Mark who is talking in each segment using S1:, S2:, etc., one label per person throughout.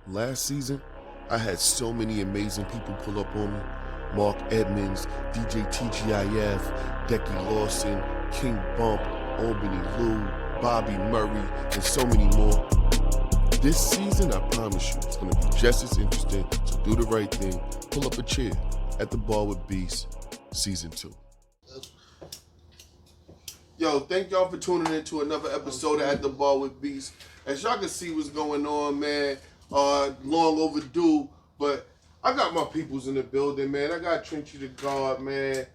S1: Last season, I had so many amazing people pull up on me. Mark Edmonds, DJ TGIF, Decky Lawson, King Bump, Albany Lou, Bobby Murray, and so many more. This season, I promise you, it's going to be just as interesting, so do the right thing. Pull up a chair at the Bar Wit Beast, Season 2. Yo, thank y'all for tuning in to another episode of At the Bar Wit Beast. As y'all can see what's going on, man, long overdue, but I got my peoples in the building, man. I got Trenchy The Guy, man.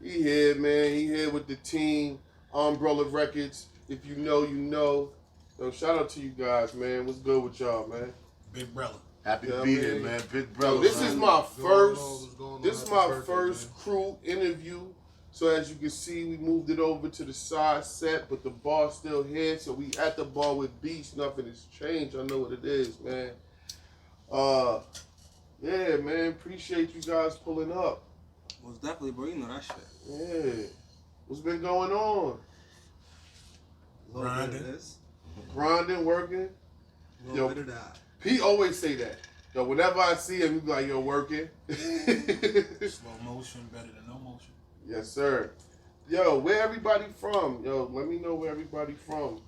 S1: He here, man. He here with the team, Umbrellah Records. If you know, you know. Yo, shout out to you guys, man. What's good with y'all, man?
S2: Big brother.
S3: Happy to be here, man. Big brother.
S1: Yo, this is my first. This is my
S3: Happy
S1: first
S3: birthday,
S1: crew interview. So as you can see, we moved it over to the side set, but the bar's still here. So we at the Bar Wit Beast. Nothing has changed. I know what it is, man. Yeah, man. Appreciate you guys pulling up.
S4: Most definitely, bro. You know that shit.
S1: Yeah. What's been going on? Grinding, working.
S4: A little bit of that.
S1: Pete always say that. Yo, whenever I see him, he be like, yo, working.
S2: Slow motion better than no motion.
S1: Yes, sir. Yo, where everybody from? Yo, let me know where everybody from.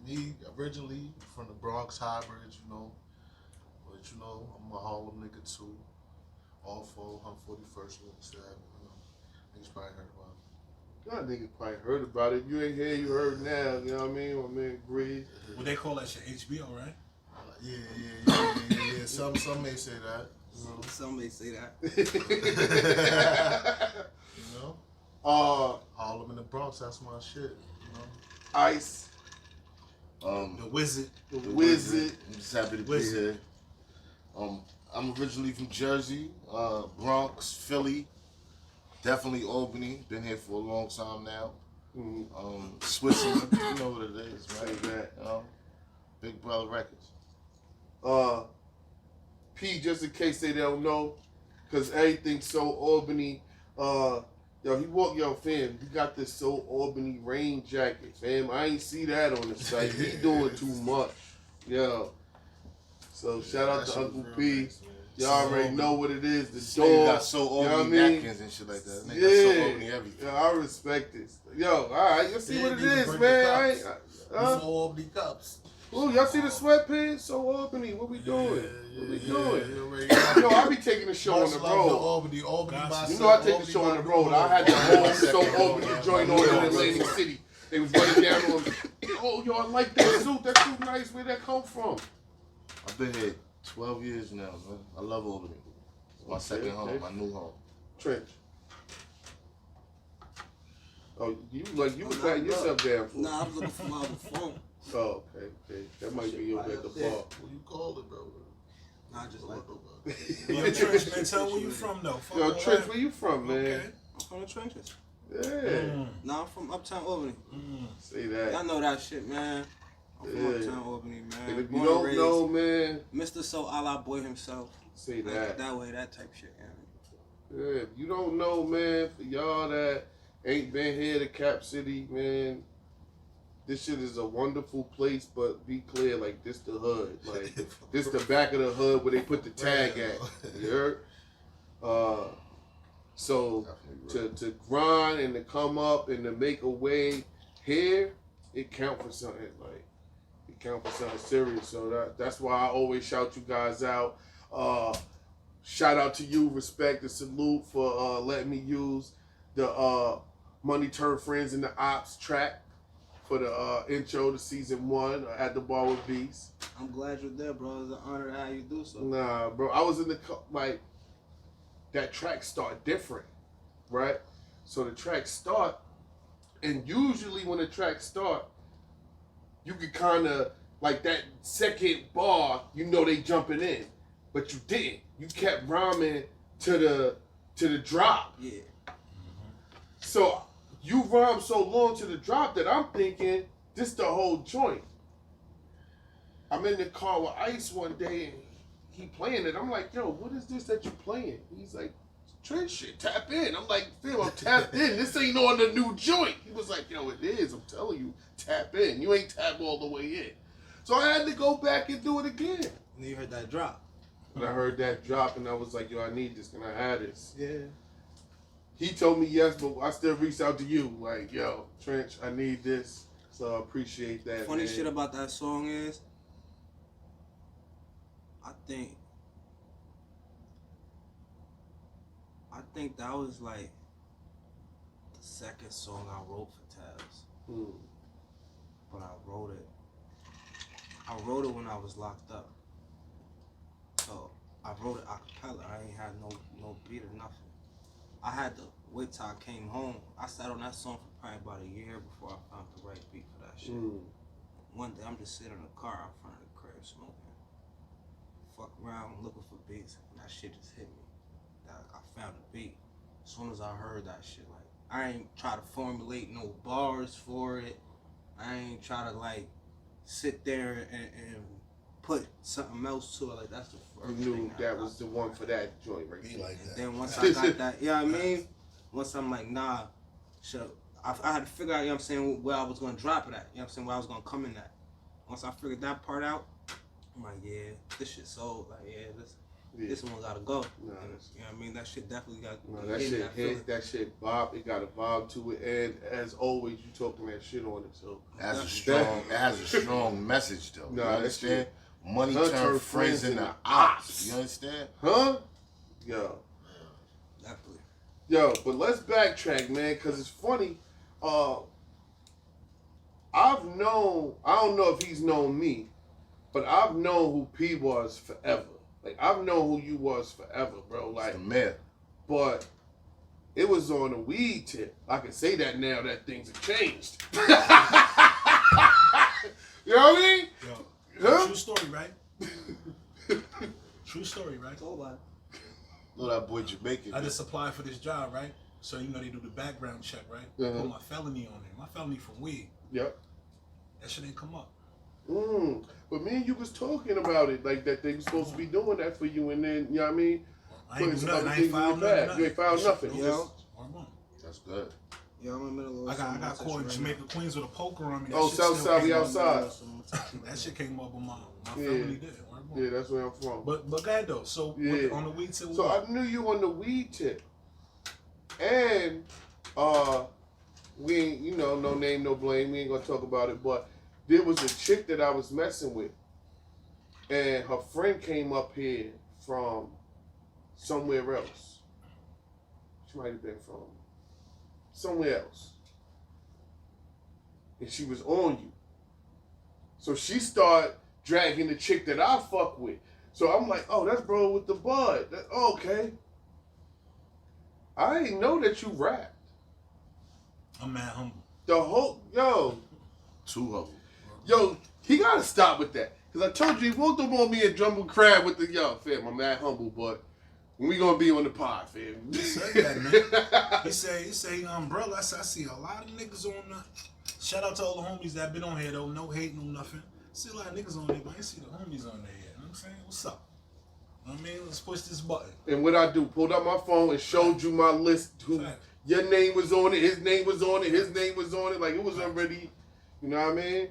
S3: Me, originally from the Bronx, Highbridge, you know. But, you know, I'm a Harlem nigga, too. All for 141st, you know. Niggas probably heard about it.
S1: Y'all niggas probably heard about it. If you ain't here, you heard now. You know what I mean? My man Breeze.
S2: What they call that shit, HBO, right?
S3: Yeah. Some may say that. You know?
S4: Some may say that.
S3: You know? Harlem and the Bronx, that's my shit. You know?
S1: Ice.
S3: The Wizard.
S1: The Wizard.
S3: I'm just happy to be here. I'm originally from Jersey, Bronx, Philly, definitely Albany. Been here for a long time now. Switzerland, you know what it is, right?
S1: That.
S3: Big Brother Records.
S1: P, just in case they don't know, because everything's so Albany. Fam, you got this so Albany rain jacket, fam. I ain't see that on the site. He doing too much. Yo. So shout out to Uncle P.
S3: Nice,
S1: y'all already know what it is. The
S3: dog.
S1: dog.
S3: Got so Albany napkins and shit like that. Nigga
S1: Yeah.
S3: got so Albany everything.
S1: Yeah, I respect this. Yo, alright, you see what it is, man.
S3: So Albany cups.
S1: Ooh, y'all see the sweatpants? So Albany, what we doing? What we doing? Yo, I be taking the show on the road.
S3: Albany,
S1: You know I take the show on the road. I had the whole So Albany joint on in Atlantic City. They was running down on me. Oh, yo, I like that suit. That suit nice. Where'd that come from?
S3: I've been here 12 years now, man. I love Albany. It's my second home, my new home.
S1: Trench. Oh, you was patting yourself down for.
S4: Nah, I was looking for my other phone.
S1: Oh, okay. That might be your at the bar.
S3: What you call it, bro?
S4: Nah, I just like
S2: Yo, Trench, man, tell where you from, though. Fuck
S1: Yo,
S2: all
S1: Trench,
S2: that.
S1: where you from, man?
S2: Okay.
S4: I'm from the trenches.
S1: Yeah.
S4: Nah, I'm from Uptown Albany.
S1: Say that.
S4: Y'all know that shit, man. I'm from Uptown Albany, man.
S1: And if you
S4: Born and
S1: don't
S4: raised.
S1: know, man,
S4: Mr. So a la boy himself.
S1: say
S4: Like,
S1: that.
S4: that way, that type shit,
S1: Yeah, if you don't know, man, for y'all that ain't been here to Cap City, man, this shit is a wonderful place, but be clear, like, this the hood. Like, this the back of the hood where they put the tag at. You heard? So, to grind and to come up and to make a way here, it count for something, like, it count for something serious. So that's why I always shout you guys out. Shout out to you, respect and salute for letting me use the Money Turn Friends in the Ops track for the intro to season 1 at the Bar Wit Beast.
S4: I'm glad you're there, bro. It's an honor to have you do so.
S1: Nah, bro, I was in the like that track start different, right? So the track start, and usually when the track start, you could kind of like that second bar, you know they jumping in, but you didn't. You kept rhyming to the drop.
S4: Yeah.
S1: So you rhyme so long to the drop that I'm thinking this the whole joint. I'm in the car with Ice one day and he playing it. I'm like, yo, what is this that you playing? He's like, Trench shit, tap in. I'm like, Phil, I'm tapped in. This ain't on the new joint. He was like, yo, it is. I'm telling you, tap in. You ain't tap all the way in. So I had to go back and do it again.
S4: And you heard that drop.
S1: And I heard that drop, and I was like, yo, I need this. Can I have this?
S4: Yeah.
S1: He told me yes, but I still reached out to you. Like, yo, Trench, I need this. So I appreciate that.
S4: Funny
S1: man.
S4: shit about that song is, I think that was like the second song I wrote for Tabs. But I wrote it when I was locked up. So I wrote it a cappella. I ain't had no beat or nothing. I had to wait till I came home. I sat on that song for probably about a year before I found the right beat for that shit. One day I'm just sitting in the car in front of the crib smoking. Fuck around looking for beats, and that shit just hit me. I found a beat. As soon as I heard that shit, like, I ain't try to formulate no bars for it. I ain't try to like sit there and put something else to it. Like, that's the first
S1: You knew
S4: thing
S1: that was the one for that joint right there.
S3: Like that.
S4: Then once I got that, you know what I mean? Once I'm like, nah, I had to figure out, you know what I'm saying, where I was going to drop it at. You know what I'm saying, where I was going to come in at. Once I figured that part out, I'm like, yeah, this shit sold. Like, yeah, this one got to go.
S1: Nah,
S4: and, you know what I mean? That shit definitely got
S1: No, that shit hit, that shit bob. It got a bob to it, and as always, you talking that shit on it. So
S3: It has a strong message though.
S1: Nah,
S3: You
S1: that
S3: understand?
S1: shit-
S3: Money
S1: Huh?
S3: turn friends into ops. You understand?
S1: Huh? Yo.
S4: Definitely.
S1: Yo, but let's backtrack, man, because it's funny. I don't know if he's known me, but I've known who P was forever. Like, I've known who you was forever, bro. Like,
S3: The mayor.
S1: but it was on a weed tip. I can say that now that things have changed. You know what I mean?
S2: Yo,
S1: Huh?
S2: true story, right? True story, right?
S4: Told about it.
S3: Know that boy Jamaican.
S2: I just applied for this job, right? So you know they do the background check, right?
S1: Uh-huh.
S2: Put my felony on there. My felony from weed.
S1: Yep.
S2: That shit ain't come up.
S1: But me and you was talking about it, like that they was supposed to be doing that for you, and then, you know what I mean?
S2: I ain't do
S1: Putting some
S2: nothing.
S1: other
S2: I
S1: things
S2: ain't
S1: in
S2: filed
S1: your bag.
S2: nothing.
S1: You ain't filed nothing.
S2: Yo.
S1: Just-
S3: That's good.
S4: Yeah, I'm in the middle of
S2: I got caught in Jamaica, Queens with a poker on me. That
S1: Oh,
S2: shit
S1: South
S2: still
S1: Side, we
S2: came up.
S1: outside.
S2: That shit came up on my
S1: Yeah.
S2: felony did.
S1: Yeah, that's where I'm from.
S2: But go ahead though. So
S1: Yeah.
S2: on the weed tip.
S1: So I knew you on the weed tip. And we ain't, you know, no name, no blame. We ain't gonna talk about it. But there was a chick that I was messing with. And her friend came up here from somewhere else. She might have been from somewhere else. And she was on you. So she started dragging the chick that I fuck with. So I'm like, oh, that's bro with the bud. Okay. I didn't know that you rapped.
S2: I'm mad humble.
S1: The whole,
S3: Too humble.
S1: he gotta stop with that. Cause I told you he walked up on me and Jumbo Crab with the, fam, I'm that humble, but when we gonna be on the pod, fam?
S2: He said that, man. He say Umbrella. I see a lot of niggas on the. Shout out to all the homies that been on here though. No hate, no nothing. See a lot of niggas on there, but I ain't see the homies on there yet. You know what I'm saying? What's up? You know what I mean? Let's push this button.
S1: And what I do, pulled out my phone and showed you my list. Your name was on it, his name was on it, his name was on it. Like, it was already, you know what I mean?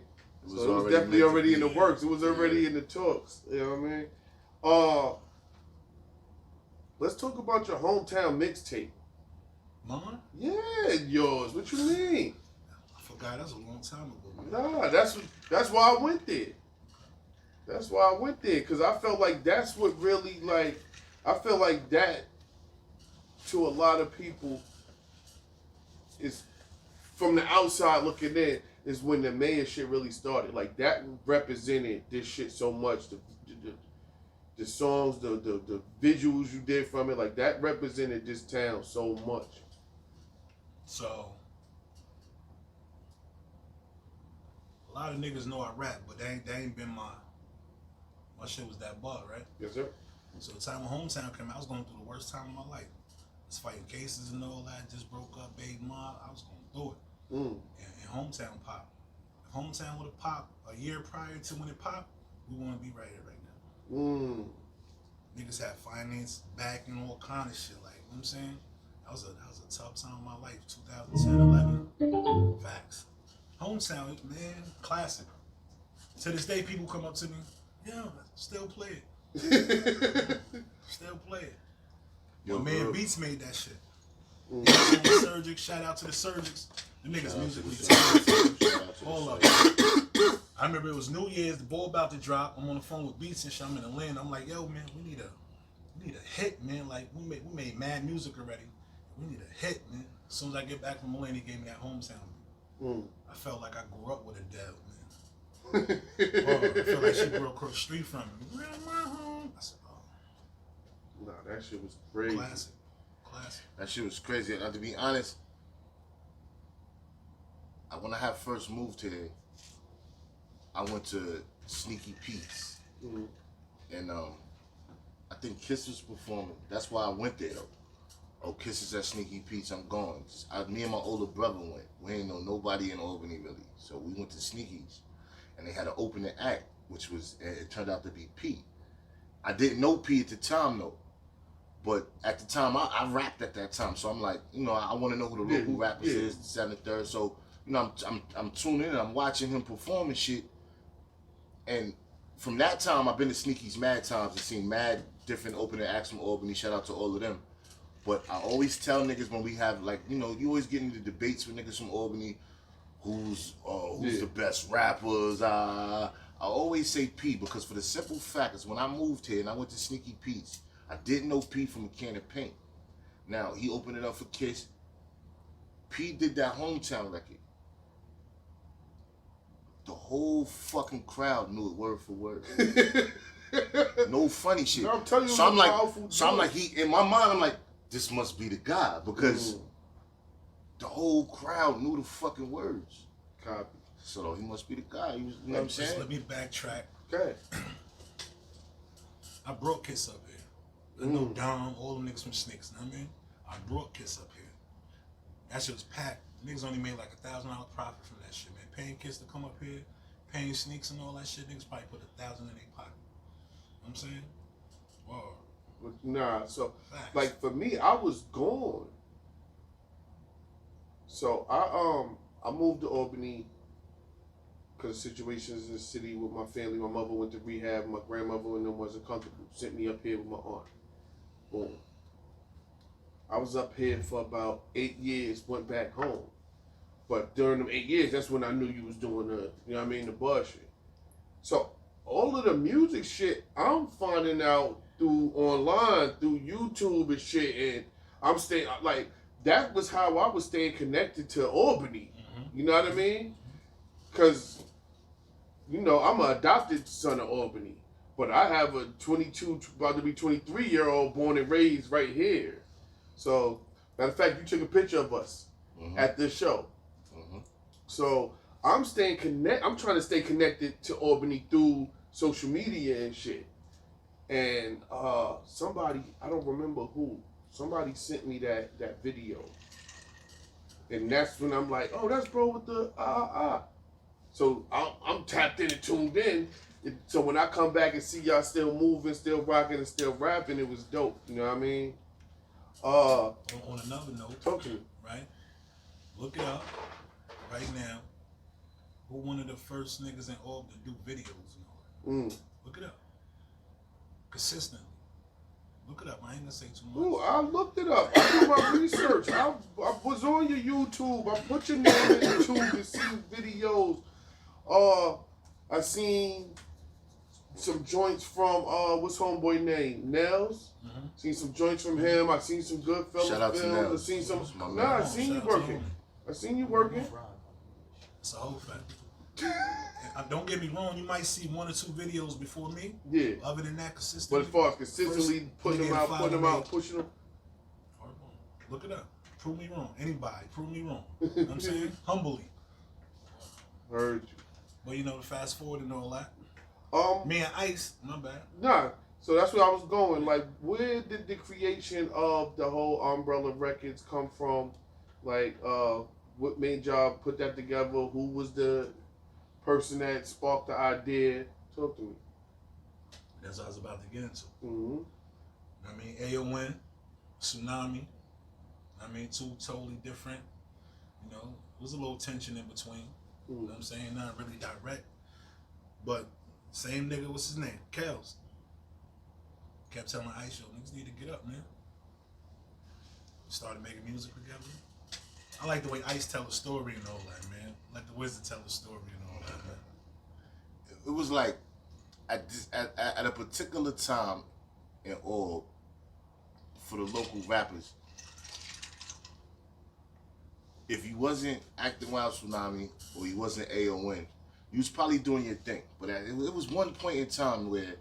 S1: So it was definitely already in the works. It was already in the talks. You know what I mean? Let's talk about your hometown mixtape.
S2: Mine?
S1: Yeah, yours. What you mean?
S2: I forgot. That's a long time ago.
S1: Nah, that's why I went there. That's why I went there, because I felt like that's what really, like, I feel like that, to a lot of people, is, from the outside looking in, is when the mayor shit really started. Like, that represented this shit so much. The songs, the visuals you did from it, like, that represented this town so much.
S2: So, a lot of niggas know I rap, but they ain't been my shit was that bug, right?
S1: Yes, sir.
S2: So the time when Hometown came out, I was going through the worst time of my life. I was fighting cases and all that, just broke up, baby mom, I was going through it. And Hometown popped. If Hometown would have popped a year prior to when it popped, we wouldn't be right here right now. Niggas had finance back and all kind of shit, like, you know what I'm saying? That was a tough time of my life, 2010, 11. Facts. Hometown, man, classic. To this day, people come up to me, yeah, still play it. Still play it. Yo, man, Beats made that shit. Surgic, shout out to the Surgics. The niggas musically talented. All of it. I remember it was New Year's, the ball about to drop. I'm on the phone with Beats and shit. I'm in Atlanta. I'm like, yo, man, we need a hit, man. Like we made mad music already. We need a hit, man. As soon as I get back from Atlanta, he gave me that hometown. I felt like I grew up with Adele, man. I felt like she grew across the street from me. I said, oh.
S1: Nah, that shit was crazy.
S2: Classic.
S3: That shit was crazy. Now, to be honest, when I had first moved here, I went to Sneaky Pete's. And I think Kiss was performing. That's why I went there, though. Oh, Kiss is at Sneaky Pete's, I'm going. Me and my older brother went. We ain't know nobody in Albany, really. So we went to Sneaky's. And they had an opening act, which was, it turned out to be Pete. I didn't know Pete at the time, though. But at the time, I rapped at that time. So I'm like, I want to know who the local rappers is, the 7th, 3rd. So, I'm tuning in, I'm watching him perform and shit. And from that time, I've been to Sneaky's mad times and seen mad different opening acts from Albany. Shout out to all of them. But I always tell niggas when we have, like, you always get into debates with niggas from Albany, who's the best rappers. I always say P, because for the simple fact is when I moved here and I went to Sneaky Pete's, I didn't know P from a can of paint. Now, he opened it up for Kiss. P did that hometown record. The whole fucking crowd knew it word for word. No funny shit.
S1: No, I'm telling you,
S3: I'm like, in my mind, I'm like, this must be the guy, because the whole crowd knew the fucking words.
S1: Copy.
S3: So he must be the guy. You know what I'm saying?
S2: Let me backtrack.
S1: Okay.
S2: I brought Kiss up here. I know Dom, all them niggas from Snicks, you know what I mean? I brought Kiss up here. That shit was packed. Niggas only made like $1,000 profit from that shit, man. Paying Kiss to come up here, paying Sneaks and all that shit, niggas probably put $1,000 in their pocket. You know what I'm saying? Whoa.
S1: Nah, so,
S2: Facts.
S1: like, for me, I was gone. So, I moved to Albany because of situations in the city with my family. My mother went to rehab. My grandmother and them wasn't comfortable. Sent me up here with my aunt. Boom. I was up here for about 8 years, went back home. But during them 8 years, that's when I knew you was doing the buzz shit. So all of the music shit, I'm finding out through online, through YouTube and shit, and I'm staying, like, that was how I was staying connected to Albany. You know what I mean? Because, I'm an adopted son of Albany, but I have a 22, about to be 23-year-old born and raised right here. So, matter of fact, you took a picture of us at this show. So, I'm trying to stay connected to Albany through social media and shit. And somebody, I don't remember who, somebody sent me that video. And that's when I'm like, oh, that's bro with the So I'm tapped in and tuned in. So when I come back and see y'all still moving, still rocking, and still rapping, it was dope. You know what I mean?
S2: On another note,
S1: talk to me.
S2: Right? Look it up right now. Who one of the first niggas in Albany to do videos and all that? Look it up. Consistently. Look it up. I ain't gonna say too much.
S1: Ooh, I looked it up. I did my research. I was on your YouTube. I put your name in YouTube to see videos. I seen some joints from what's homeboy name? Nels. Seen some joints from him. I seen some Goodfellas
S3: Shout out to
S1: films.
S3: Nels.
S1: I seen some.
S3: I
S1: seen you working. I seen you working.
S2: It's a whole fact. Don't get me wrong, you might see 1 or 2 videos before me.
S1: Yeah.
S2: Other than that, consistently.
S1: But as far as consistently putting them out, pushing them.
S2: Look it up. Prove me wrong. Anybody, prove me wrong. You know what I'm saying? Humbly.
S1: Heard you.
S2: But to fast forward and all that. Me and Ice, my bad.
S1: Nah. So that's where I was going. Like, where did the creation of the whole Umbrella Records come from? Like, what made y'all put that together? Who was the person that sparked the idea? Talk to me.
S2: That's what I was about to get into.
S1: Mm-hmm.
S2: I mean, AON, Tsunami. I mean, 2 totally different. There was a little tension in between. You know what I'm saying? Not really direct. But same nigga, what's his name? Kels. Kept telling Ice, yo, niggas need to get up, man. Started making music together. I like the way Ice tell a story and all that, man. I like the Wizard tell a story and all that, man.
S3: It was like at a particular time in all for the local rappers, if you wasn't acting Wild Tsunami or you wasn't AON, you was probably doing your thing. But it was one point in time where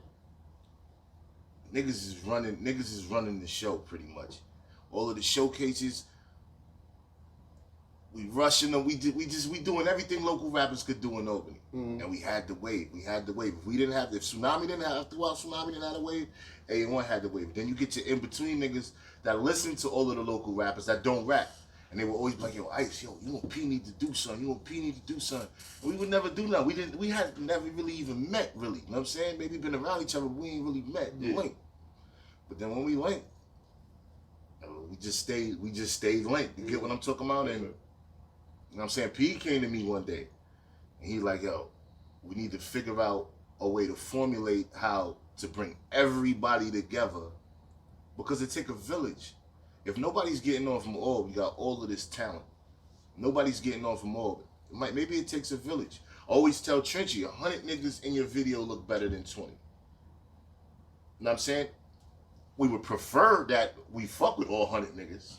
S3: niggas is running the show pretty much. All of the showcases, we rushing them. We doing everything local rappers could do in Albany, and we had the wave. If Tsunami didn't have Tsunami didn't have a wave, A1 had the wave. Then you get to in between niggas that listen to all of the local rappers that don't rap, and they were always like, yo, Ice, yo, you and P need to do something. You and P need to do something. And we would never do nothing. We had never really even met, really. You know what I'm saying? Maybe been around each other, but we ain't really met. We linked. But then when we linked, we just stayed linked. You get what I'm talking about? And you know what I'm saying? P came to me one day, and he like, yo, we need to figure out a way to formulate how to bring everybody together, because it take a village. If nobody's getting on from all, we got all of this talent. Nobody's getting on from all. Maybe it takes a village. Always tell Trenchy, 100 niggas in your video look better than 20. You know what I'm saying? We would prefer that we fuck with all 100 niggas.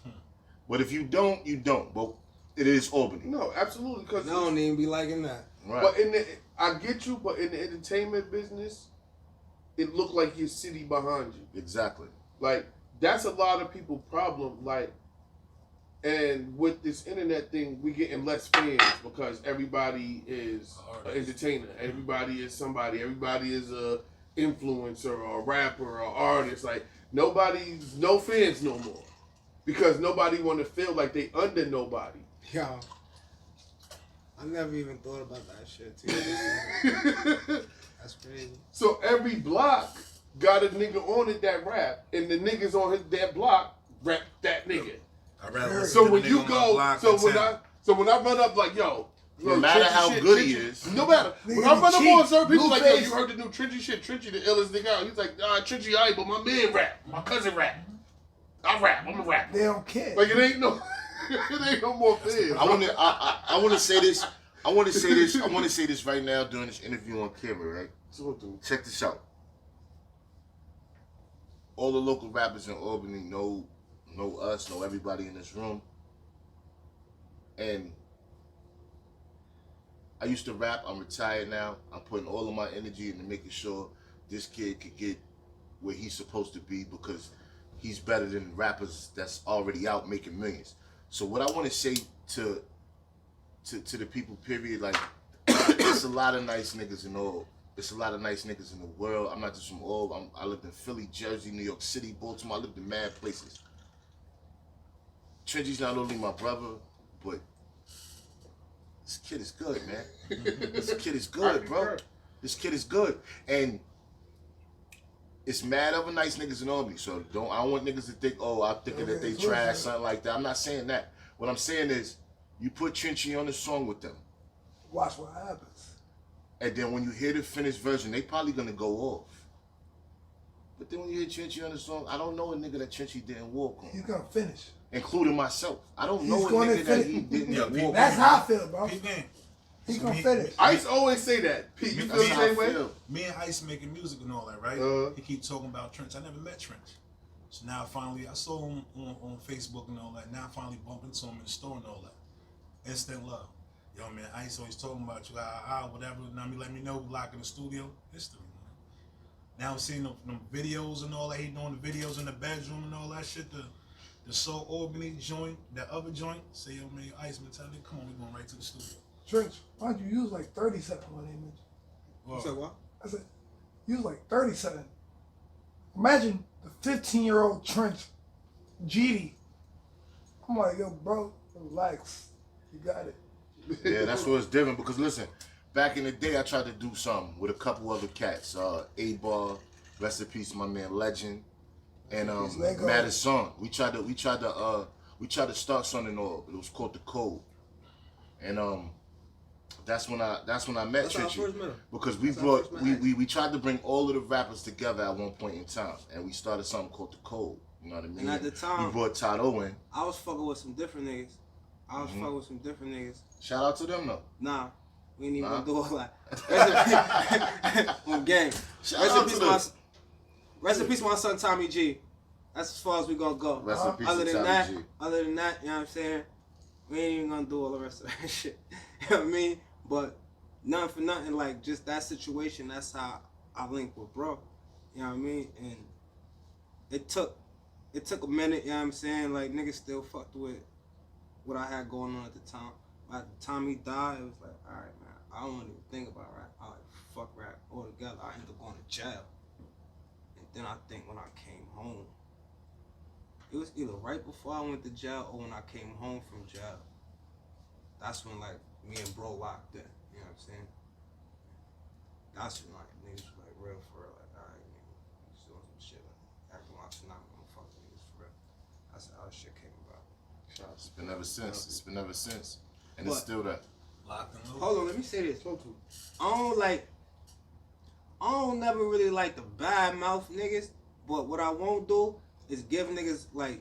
S3: But if you don't, you don't. But it is Albany.
S1: No, absolutely. Because
S5: I don't even be liking that.
S3: Right.
S1: But I get you. But in the entertainment business, it looked like your city behind you.
S3: Exactly.
S1: Like that's a lot of people' problem. Like, and with this internet thing, we getting less fans because everybody is an entertainer. Everybody is somebody. Everybody is a influencer or a rapper or artist. Like nobody's no fans no more because nobody want to feel like they under nobody.
S5: Yo, I never even thought about that shit too. That's crazy.
S1: So every block got a nigga on it that rap, and the niggas on that block rap that nigga.
S2: I'd rather listen
S1: So
S2: to
S1: when
S2: the
S1: you
S2: nigga on my
S1: go,
S2: block
S1: so
S2: than
S1: when I run up like yo.
S3: No matter
S1: Trenchy
S3: how
S1: shit,
S3: good
S1: Trenchy,
S3: he is.
S1: no matter. When I run up
S5: cheap,
S1: on certain people, like, yo,
S5: Blueface.
S1: you heard the new Trenchy shit, Trenchy the illest nigga out. He's like, Trenchy, alright, but my man rap. My cousin rap. I rap. I'm a rapper.
S5: They don't care.
S1: Like, it ain't no more fans.
S3: I want to say this. I want to say this right now during this interview on camera, right? Check this out. All the local rappers in Albany know us, know everybody in this room. And I used to rap. I'm retired now. I'm putting all of my energy into making sure this kid could get where he's supposed to be because he's better than rappers that's already out making millions. So what I want to say to the people, period, like, it's a lot of nice niggas in all. It's a lot of nice niggas in the world. I'm not just from all. I lived in Philly, Jersey, New York City, Baltimore. I lived in mad places. Trenchy's not only my brother, but this kid is good, man. This kid is good, bro. This kid is good. And it's mad other nice niggas in Albany. So I don't want niggas to think, oh, I'm thinking that they trash, something like that. I'm not saying that. What I'm saying is, you put Trenchy on the song with them.
S5: Watch what happens.
S3: And then when you hear the finished version, they probably gonna go off. But then when you hear Trenchy on the song, I don't know a nigga that Trenchy didn't walk on.
S5: He's gonna finish.
S3: Including myself. I don't
S5: He's
S3: know a
S5: gonna
S3: nigga that
S5: finish.
S3: he didn't
S2: Yeah,
S3: walk on.
S5: That's how I feel, bro.
S2: Pete Gang.
S5: He's
S2: So
S5: gonna
S2: me-
S5: finish.
S1: Ice always say that. Pete, you feel the
S3: That's how I
S1: same way?
S3: feel.
S2: Me and Ice making music and all that, right? He keep talking about Trench. I never met Trench. So now finally, I saw him on Facebook and all that. Now I finally bumped into him in the store and all that. Instant love. Yo, man, Ice always talking about you, whatever. Now let me know, lock in the studio. History, man. Now I'm seeing them videos and all that. He doing the videos in the bedroom and all that shit. The Soul Albany joint, that other joint. Say, yo, man, Ice, man, tell me, come on, we going right to the studio.
S5: Trench, why don't you use like 30 seconds on that image?
S2: Well,
S5: You said what? I said, use like 30 seconds. Imagine the 15-year-old Trench, GD. I'm like, yo, bro, relax. You got it.
S3: Yeah, that's where it's different. Because listen, back in the day, I tried to do something with a couple other cats. A-Bar, rest in peace, my man Legend, and Madison. We tried to start something off. It was called The Code, and That's when I met
S4: That's how I
S3: Trenchy.
S4: first met him.
S3: Because we tried to bring all of the rappers together at one point in time, and we started something called the Code. You know what I mean?
S4: And at the time,
S3: we brought Todd Owen.
S4: I was fucking with some different niggas.
S3: Shout out to them though.
S4: Nah, we ain't even gonna do all that. On game. Rest in peace, my son Tommy G. That's as far as we gonna go.
S3: Rest in peace
S4: Other
S3: to
S4: than
S3: Tommy G.
S4: other than that, you know what I'm saying? We ain't even gonna do all the rest of that shit. You know what I mean? But nothing for nothing, like just that situation, that's how I linked with bro. You know what I mean? And it took a minute, you know what I'm saying? Like niggas still fucked with what I had going on at the time. By the time he died, it was like, alright man, I don't even think about rap. I like fuck rap altogether. I ended up going to jail. And then I think when I came home, it was either right before I went to jail or when I came home from jail. That's when like me and bro locked in. You know what I'm saying? That's when like niggas was like real for real. Like, alright, nigga, he's doing some shit. Like, acting like I'm not gonna fuck with niggas for real. That's how that shit came about.
S3: It's been ever since. And it's still that.
S2: Locked and loaded.
S4: Hold on, let me say this. I don't never really like the bad mouth niggas, but what I won't do is give niggas like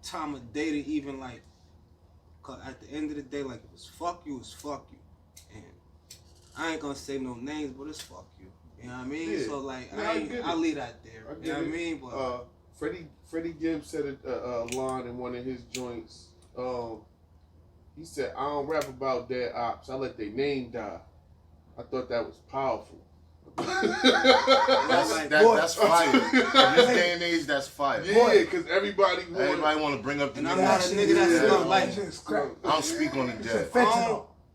S4: time of day to even like, cause at the end of the day, like if it's fuck you, it's fuck you. And I ain't gonna say no names, but it's fuck you. You know what I mean?
S1: Yeah.
S4: So like,
S1: Yeah,
S4: I'll leave that there. You know what I mean? But
S1: Freddie Gibbs said a line in one of his joints. He said, I don't rap about dead ops. I let their name die. I thought that was powerful.
S3: That's fire. In this day and age, that's fire.
S1: Yeah, because everybody
S3: want to bring up the
S4: and
S3: niggas.
S4: I'm not a nigga that's not like.
S3: I don't speak on the dead.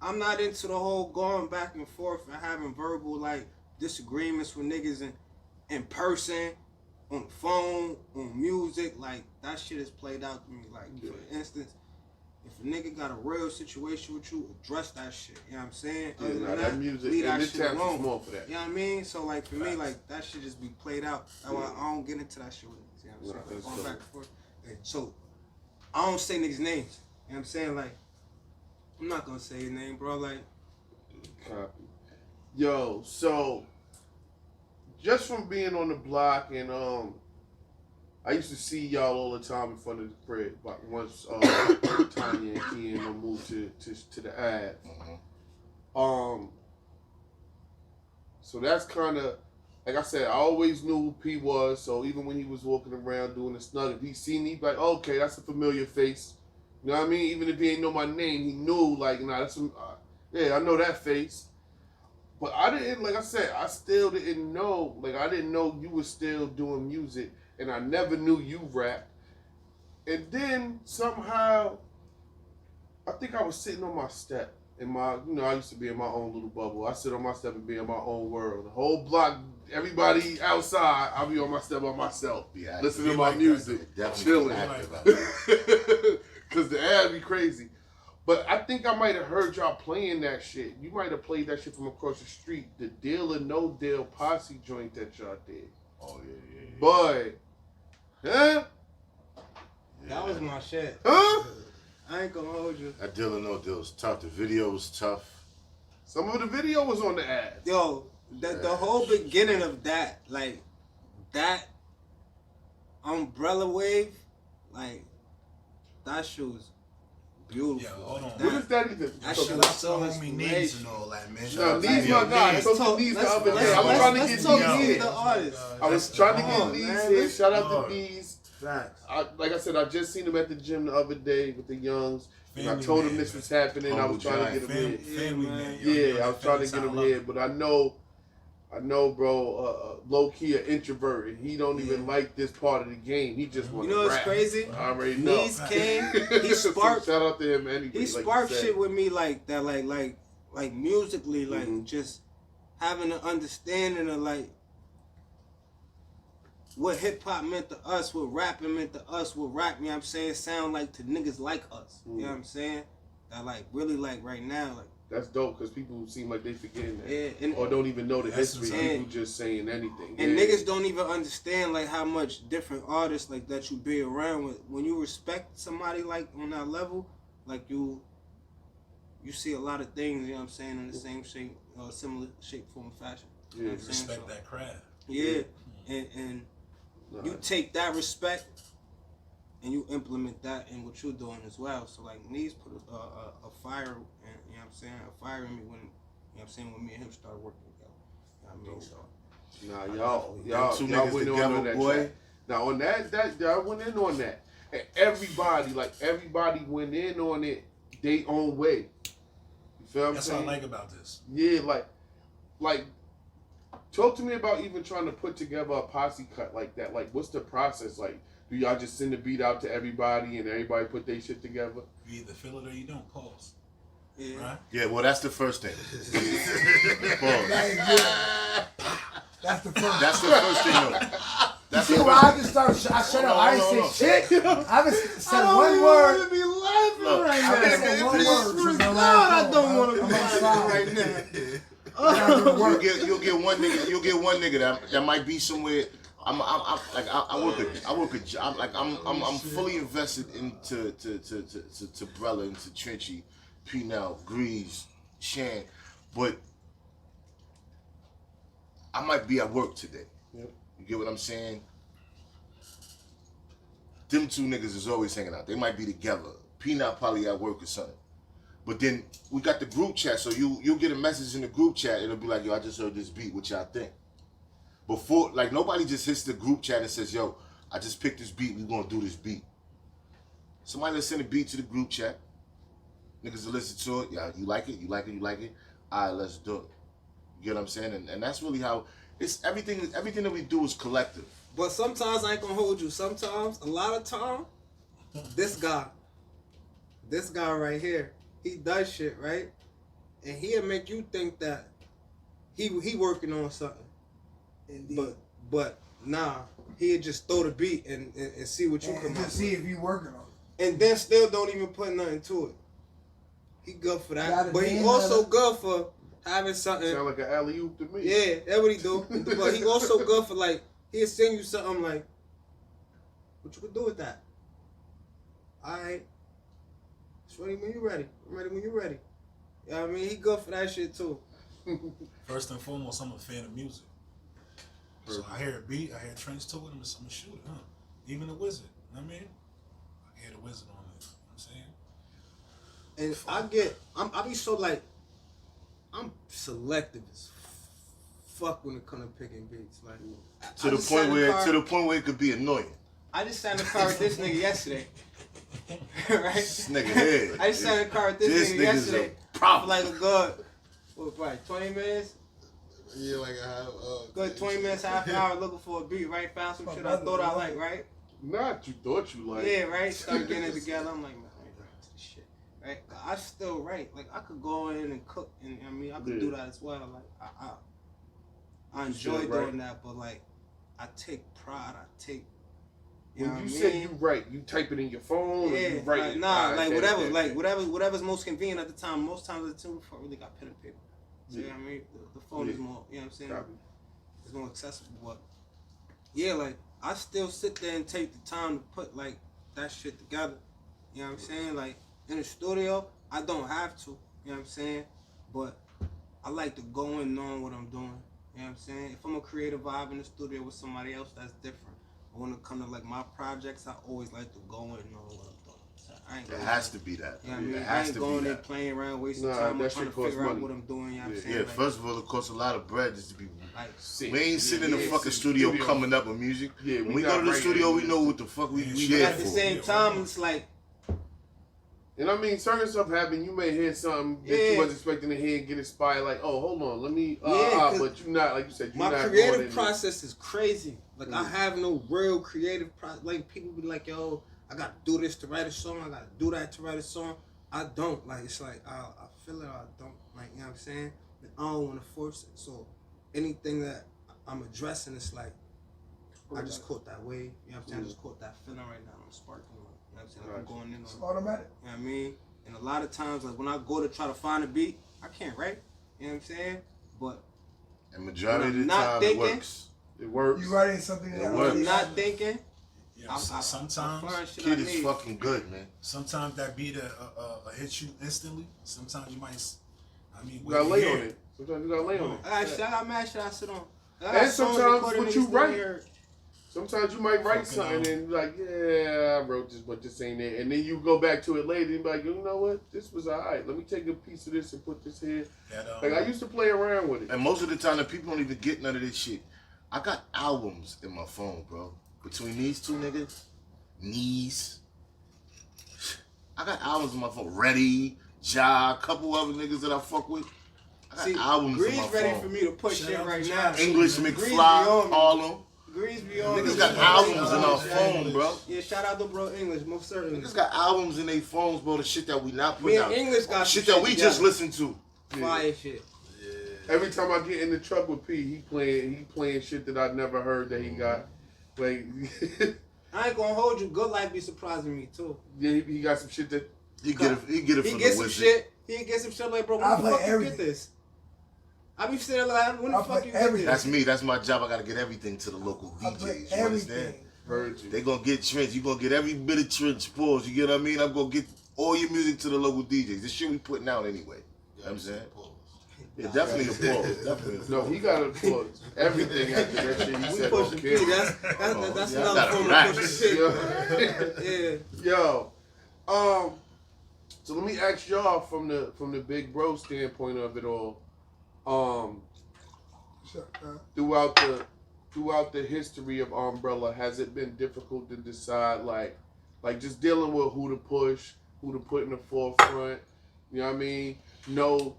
S4: I'm not into the whole going back and forth and having verbal like disagreements with niggas in person, on the phone, on music. Like that shit is played out to me. Like for instance, if a nigga got a real situation with you, address that shit. You know what I'm saying?
S1: Yeah, nah, that music,
S4: leave
S1: and
S4: that
S1: this
S4: shit
S1: tap is
S4: alone.
S1: more for that.
S4: You know what I mean? So like for me, like that shit just be played out. That's why I don't get into that shit with niggas. You know what I'm saying? Like, going back and forth. And so I don't say niggas' names. You know what I'm saying? Like I'm not gonna say his name, bro. Like
S1: Copy. Yo, so just from being on the block and I used to see y'all all the time in front of the crib. But once Tanya and Kian moved to the ad. So that's kind of, like I said, I always knew who P was. So even when he was walking around doing the snug, if he seen me, he'd be like, okay, that's a familiar face. You know what I mean? Even if he ain't know my name, he knew, like, nah, that's some, yeah, I know that face. But I didn't, like I said, I still didn't know, like, I didn't know you were still doing music. And I never knew you rapped. And then somehow, I think I was sitting on my step. In my, you know, I used to be in my own little bubble. I sit on my step and be in my own world. The whole block, everybody outside, I'll be on my step by myself.
S3: Yeah,
S1: listening to my music. Chilling. Because the ad be crazy. But I think I might have heard y'all playing that shit. You might have played that shit from across the street. The Deal or No Deal posse joint that y'all did.
S3: Oh, yeah.
S1: Boy. Huh?
S4: that was my shit.
S1: Huh?
S4: I ain't gonna hold you.
S3: That Deal or No Deal was tough. The video was tough.
S1: Some of the video was on the ad.
S4: Yo, the whole beginning of that, like that umbrella wave, like that shit was beautiful.
S2: Yo, hold on.
S1: What is that even?
S4: That
S1: So-
S4: shit
S2: Shout
S4: was
S2: out to
S4: so
S2: homie Needs and all that, man.
S1: No, Needs my guy. I spoke to Needs the other day. I was trying to get
S4: Let's talk
S1: Needs
S4: to
S1: here.
S4: the artist.
S1: I was trying to
S4: Come
S1: get
S4: on,
S1: Needs
S4: man.
S1: here. Shout out
S3: Lord.
S1: to Needs.
S3: Facts.
S1: Like I said, I just seen him at the gym the other day with the Youngs. And I
S2: Family
S1: told him
S2: man,
S1: this
S2: man.
S1: was happening. I was
S3: Humble
S1: trying to get him
S2: Family,
S1: here.
S2: family
S4: Yeah,
S2: man.
S1: Yeah, I was trying to get him here, but I know, bro, low key an introvert. He don't even like this part of the game. He just want
S4: You
S1: to
S4: know what's
S1: rap.
S4: crazy?
S1: I already know.
S4: Needs came, he
S1: So
S4: sparked,
S1: shout out to him anyway.
S4: he
S1: like
S4: sparked
S1: you said.
S4: shit with me like that, like musically, like
S1: Mhm.
S4: just having an understanding of like what hip hop meant to us, what rapping meant to us, what rap, you know what I'm saying, sound like to niggas like us. You know what I'm saying? That like really like right now, like
S1: That's dope because people seem like they forgetting that.
S4: yeah, and
S1: Or don't even know the
S2: That's
S1: history.
S4: insane.
S1: People just saying anything.
S4: And
S1: Yeah.
S4: niggas don't even understand like how much different artists like that you be around with. When you respect somebody like on that level, like you you see a lot of things, you know what I'm saying, in the same shape, similar shape, form, and fashion. You know what I'm saying?
S2: Respect that craft.
S4: Yeah, and you take that respect and you implement that in what you're doing as well. So like Needs put a fire, and you know what I'm saying, a fire in me when, you know what I'm saying, when me and him started working together. You know what I mean? So
S1: y'all went in on that boy. Now on that y'all went in on that, and everybody went in on it their own way. You feel what I'm
S2: That's
S1: saying?
S2: what I like about this.
S1: Yeah, like. Talk to me about even trying to put together a posse cut like that. Like, what's the process like? Do y'all just send the beat out to everybody and everybody put their shit together?
S2: You either feel it or you don't. Pause.
S4: Yeah.
S2: Right?
S3: Yeah, well, that's the first thing. Pause.
S5: That's the first.
S3: That's the first thing, though. That's
S5: See
S3: the
S5: why
S3: first
S5: I just started. I shut up.
S3: No,
S5: I
S3: no,
S5: didn't say shit. I haven't said one word.
S3: be laughing
S5: I haven't said one word since the
S4: I
S5: last
S4: don't want to
S5: I'm
S4: be
S5: outside
S4: right now.
S3: You'll get one nigga that might be somewhere. I work a job. Like I'm fully invested into to Umbrella, into Trenchy, P-Now, Grease, Shan, but I might be at work today.
S1: Yep.
S3: You get what I'm saying? Them two niggas is always hanging out. They might be together. P-Now probably at work or something. But then we got the group chat, so you'll get a message in the group chat. It'll be like, yo, I just heard this beat. What y'all think? Before, like, nobody just hits the group chat and says, yo, I just picked this beat. We gonna do this beat. Somebody will send a beat to the group chat. Niggas will listen to it. Yeah, you like it? You like it? You like it? All right, let's do it. You get what I'm saying? And that's really how it's everything that we do is collective.
S4: But sometimes I ain't gonna hold you. Sometimes, a lot of time, this guy right here, he does shit, right? And he'll make you think that he working on something.
S5: Indeed.
S4: But nah, he'll just throw the beat and see what you come
S5: And
S4: up
S5: just see
S4: with.
S5: if you working on it.
S4: And then still don't even put nothing to it. He good for that.
S5: Gotta
S4: But he
S5: be
S4: also
S5: another-
S4: good for having something.
S1: Sound like an alley-oop to me.
S4: Yeah, that's what he do. But he also good for, like, he'll send you something like, what you could do with that? Alright. It's ready when you ready. I'm ready when you ready. You know what I mean? He good for that shit too.
S2: First and foremost, I'm a fan of music. So I hear a beat, I hear Trench to it, I'm gonna shoot it, huh? Even the Wizard, you know what I mean? I hear the Wizard on it, you know what I'm saying?
S4: And I be so like, I'm selective as fuck when it comes to picking beats. Like,
S3: To the point where it could be annoying.
S4: I just sat in the car with this nigga yesterday. Right?
S3: This nigga here.
S4: I just sat in the car with this nigga
S3: nigga's
S4: yesterday.
S3: a problem.
S4: For like a good, what, probably 20 minutes?
S6: Yeah, like a half.
S4: Good 20 minutes, half an hour looking for a beat, right? Found some shit I thought I liked, right?
S1: Not you thought you like.
S4: Yeah, right? Start getting it together. I'm like, man, I ain't writing this shit. Right? I still write. Like, I could go in and cook, and I mean, I could do that as well. Like, I enjoy doing that, but like, I take pride.
S1: When you say you write, you type it in your phone, or you write it?
S4: Nah, like whatever, whatever's most convenient at the time. Most times the two before I really got pen and paper. So you know what I mean? The phone is more, you know what I'm saying?
S1: Copy.
S4: It's more accessible, but yeah, like I still sit there and take the time to put like that shit together. You know what I'm saying? Like in the studio, I don't have to. You know what I'm saying? But I like to go in knowing what I'm doing. You know what I'm saying? If I'm a creative vibe in the studio with somebody else, that's different. But when it comes to like my projects, I always like to go in and know what I'm doing. So I ain't
S3: It
S4: gonna
S3: has to be that.
S4: you know what I mean?
S3: It
S4: I
S3: has
S4: ain't
S3: to
S4: going
S3: be
S4: in
S3: that.
S4: playing around, wasting
S1: Nah,
S4: time. I'm
S1: that
S4: trying
S1: shit
S4: to
S1: costs
S4: figure out
S1: money.
S4: what I'm doing. You know what I'm saying?
S3: Yeah,
S4: Like,
S3: first of all, it costs a lot of bread just to be.
S4: like,
S3: We ain't sitting in the fucking studio coming up with music.
S1: Yeah,
S3: when
S1: we
S3: we go
S1: not
S3: to the
S1: writing
S3: studio, we
S1: music.
S3: know what the fuck we
S2: Yeah,
S4: but
S3: there
S4: at the
S3: for.
S4: same time, it's like,
S1: And I mean, certain stuff happen. You may hear something that you wasn't expecting to hear and get inspired. Like, oh, hold on, let me.
S4: 'cause
S1: but you not like you said. You
S4: my
S1: not
S4: creative
S1: going in
S4: process is crazy. Like, I have no real creative process. Like, people be like, yo, I gotta do this to write a song. I gotta do that to write a song. I don't. Like, it's like, I feel it or I don't. Like, you know what I'm saying? And I don't want to force it. So, anything that I'm addressing, it's like, I just caught that wave. You know what I'm saying? I just caught that feeling right now. I'm sparking. You know what I'm saying? Like, I'm going in on
S5: It's
S4: it.
S5: automatic.
S4: You know what I mean? And a lot of times, like when I go to try to find a beat, I can't write. You know what I'm saying? But
S3: And majority of
S4: when
S3: the
S4: I'm not
S3: time,
S4: thinking,
S3: it works.
S1: It works.
S5: You writing something that
S3: It
S4: when
S3: works.
S4: I'm not thinking,
S2: Yeah, sometimes
S3: Kid is fucking good, man.
S2: Sometimes that beat hit you instantly. Sometimes you might. I mean,
S1: You gotta lay on it. Sometimes you gotta lay on it.
S4: I got mad shit I sit on.
S1: And sometimes what you write. Sometimes you might write something and be like, yeah, I wrote this, but this ain't it. And then you go back to it later and be like, you know what? This was alright. Let me take a piece of this and put this here. Like, I used to play around with it.
S3: And most of the time, the people don't even get none of this shit. I got albums in my phone, bro. Between these two niggas, I got albums in my phone. Ready, Ja, a couple other niggas that I fuck with. I got albums in my phone.
S4: Grease ready for me to push shit right now.
S3: English McFly, Harlem.
S4: Grease beyond
S3: Niggas got albums in our phone, bro.
S4: Yeah, shout out to bro English, most certainly.
S3: Niggas got albums in their phones, bro. The shit that we not
S4: Me
S3: putting
S4: and
S3: out.
S4: English got
S3: shit that we just listened to.
S4: Fire shit.
S1: Every time I get in the truck with P, he playing shit that I never heard that he got. Like,
S4: I ain't gonna hold you. Good Life be surprising me too.
S1: yeah, he got some shit that
S3: He get it from the wizard.
S4: Shit. He get some shit like, bro, when the fuck you get this? I be sitting there like, when the fuck you get this?
S3: That's me. That's my job. I gotta get everything to the local DJs. You understand?
S1: Heard you.
S3: They gonna get Trench. You gonna get every bit of Trench pause. You get what I mean? I'm gonna get all your music to the local DJs. This shit we putting out anyway. You know what I'm saying? Yeah, definitely a pause. Definitely.
S1: No, he got to pause everything after that shit he said on camera.
S4: That's another form of pushing shit. Yeah.
S1: Yo, so let me ask y'all from the big bro standpoint of it all. Throughout the history of Umbrella, has it been difficult to decide, like just dealing with who to push, who to put in the forefront? You know what I mean? No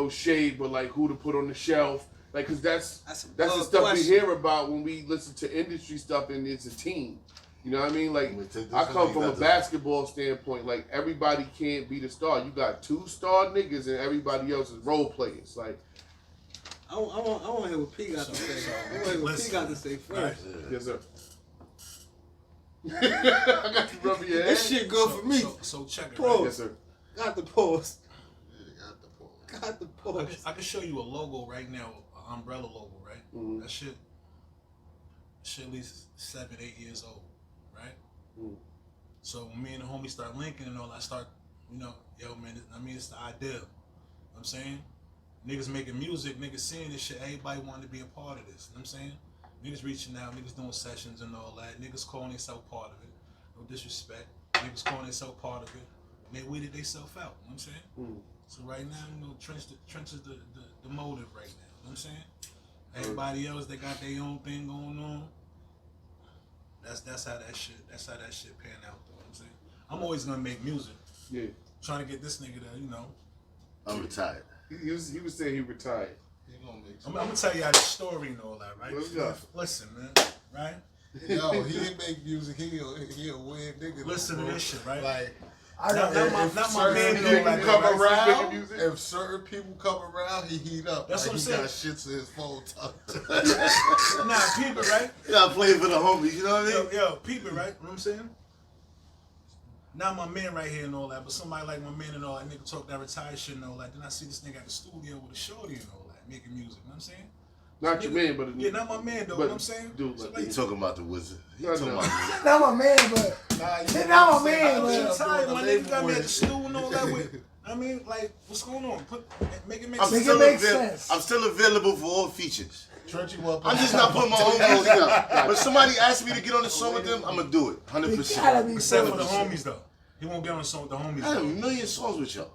S1: shade, but like who to put on the shelf, like, cause that's the stuff we hear about when we listen to industry stuff, and it's a team. You know what I mean? Like, I come from a basketball standpoint. Like, everybody can't be the star. You got 2 star niggas, and everybody else is role players. Like,
S4: I want to hear what P got to say. I want to hear what P got to say first.
S1: Yes, sir. I got to rub your head.
S4: This shit good for me.
S2: So check it.
S4: Pause.
S2: Right?
S1: Yes, sir.
S4: Got the pause. Got the pause.
S2: I can show you a logo right now, an Umbrella logo, right?
S1: Mm-hmm.
S2: That shit at least 7, 8 years old, right? Mm-hmm. So when me and the homie start linking and all, I start, yo man, it's the idea. You know what I'm saying? Niggas making music, niggas seeing this shit, everybody wanted to be a part of this. You know what I'm saying? Niggas reaching out, niggas doing sessions and all that, niggas calling themselves part of it. No disrespect. Niggas calling themselves part of it. And they weeded themselves out, you know what I'm saying? Mm. So right now, Trench is the motive right now, you know what I'm saying? Everybody else, they got their own thing going on. That's how that shit pan out, though, you know what I'm saying? I'm always gonna make music.
S1: Yeah.
S2: Trying to get this nigga to,
S3: I'm retired.
S1: He was saying he retired.
S2: I'm gonna tell y'all the story and all that, right?
S1: Let's go.
S2: Listen, man, right?
S6: Yo, he didn't make music. He a weird nigga.
S2: Listen to this shit, right?
S6: Like,
S2: not my man.
S6: If certain people come around, he heat up.
S2: That's
S6: like
S2: what I'm saying.
S6: He got shit to his phone.
S2: Nah, peep it, right?
S3: You gotta play for the homies, you know what I mean?
S2: Yo, peep it, right? You know what I'm saying? Not my man right here and all that, but somebody like my man and all that, nigga talk that retired shit and all that. Then I see this nigga at the studio with a shorty and all that, making music, you know what I'm saying?
S1: Not your man, but...
S2: Yeah, not my man, though, you know what I'm saying?
S1: Dude,
S2: so
S3: He talking about the wizard. He talking about the
S5: Not my man, but... not my man, but...
S2: Retired, my nigga got me at the studio and all that with... I mean, like, what's going on? Make it make sense.
S5: Make it make sense.
S3: I'm still available for all features.
S6: Trenchy,
S3: I'm just not putting my own music out. But somebody asked me to get on the song with them, I'm gonna do it, 100%.
S2: Except for the homies, though. He won't get on the song with the homies.
S3: I have a million songs with y'all.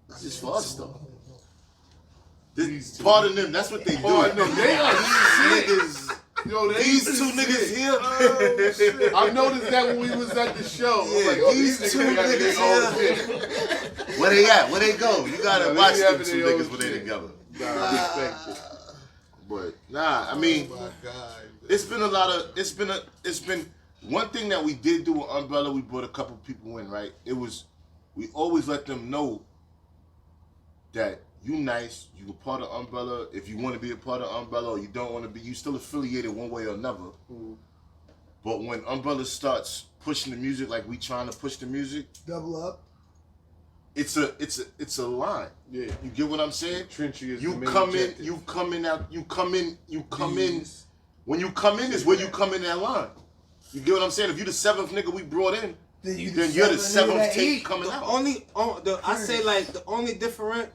S3: That's just for us, though. This part of them, that's what they do.
S1: Oh, no, they are
S3: niggas.
S1: Yo,
S3: These 2 niggas here.
S1: Oh, I noticed that when we was at the show.
S3: Yeah,
S1: like,
S3: these 2 niggas here. Where they at? Where they go? You gotta watch them 2 niggas when they together.
S1: Nah, respect it.
S3: But I mean, it's been one thing that we did do with Umbrella. We brought a couple people in, right? We always let them know that you nice, you a part of Umbrella. If you want to be a part of Umbrella or you don't want to be, you still affiliated one way or another. Mm-hmm. But when Umbrella starts pushing the music like we trying to push the music,
S5: double up.
S3: It's a line. Yeah. You get what I'm saying?
S1: Trenchy is
S3: you come in When you come in is where you come in that line. You get what I'm saying? If you the 7th nigga we brought in, then you're the 7th tape coming out.
S4: I say like the only difference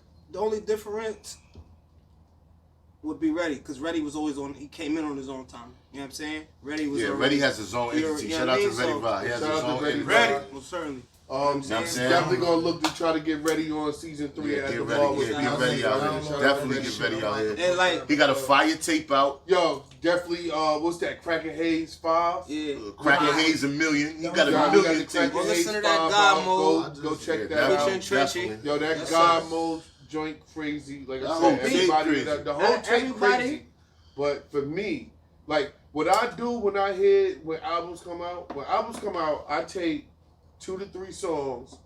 S4: would be Reddy, because Reddy was always on. He came in on his own time. You know what I'm saying? Reddy was.
S3: Yeah, Reddy has his own entity. Shout out to Reddy Rod. He has his own entity.
S4: Reddy, well, certainly.
S1: Definitely gonna look to try to get ready on season 3 at the Bar Wit Beast.
S3: Get ready out here. Definitely get ready out here.
S4: And like,
S3: he got a fire tape out.
S1: Yo, definitely. What's that? Cracker Hayes 5.
S4: Yeah.
S3: Cracker Hayes $1 million. He got $1 million tape.
S4: Well, listen to that God mode.
S1: Go check that out.
S4: Trenchy.
S1: Yo, that God mode joint crazy. Like I said, everybody, the whole tape crazy. But for me, like what I do when albums come out, I take 2 to 3 songs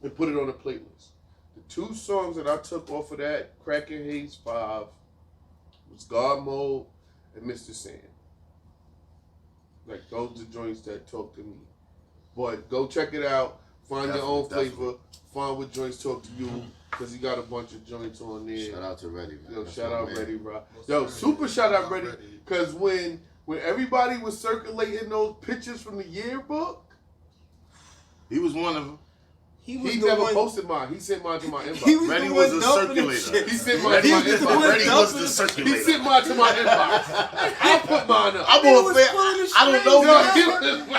S1: and put it on a playlist. The 2 songs that I took off of that Cracker Hayes 5 was God Mode and Mr. Sand. Like those are joints that talk to me. But go check it out. Find your own flavor. Find what joints talk to you. Because he got a bunch of joints on there.
S3: Shout out to Reddy.
S1: Yo, shout out Reddy, bro. Yo, super shout out Reddy. Because when everybody was circulating those pictures from the yearbook,
S3: he was one of them.
S1: He never posted mine. He sent mine to my inbox.
S3: Reddy was a circulator.
S1: He sent mine to my inbox.
S3: Reddy was the circulator.
S1: He sent mine to my inbox. I put mine up.
S3: I'm on fair. I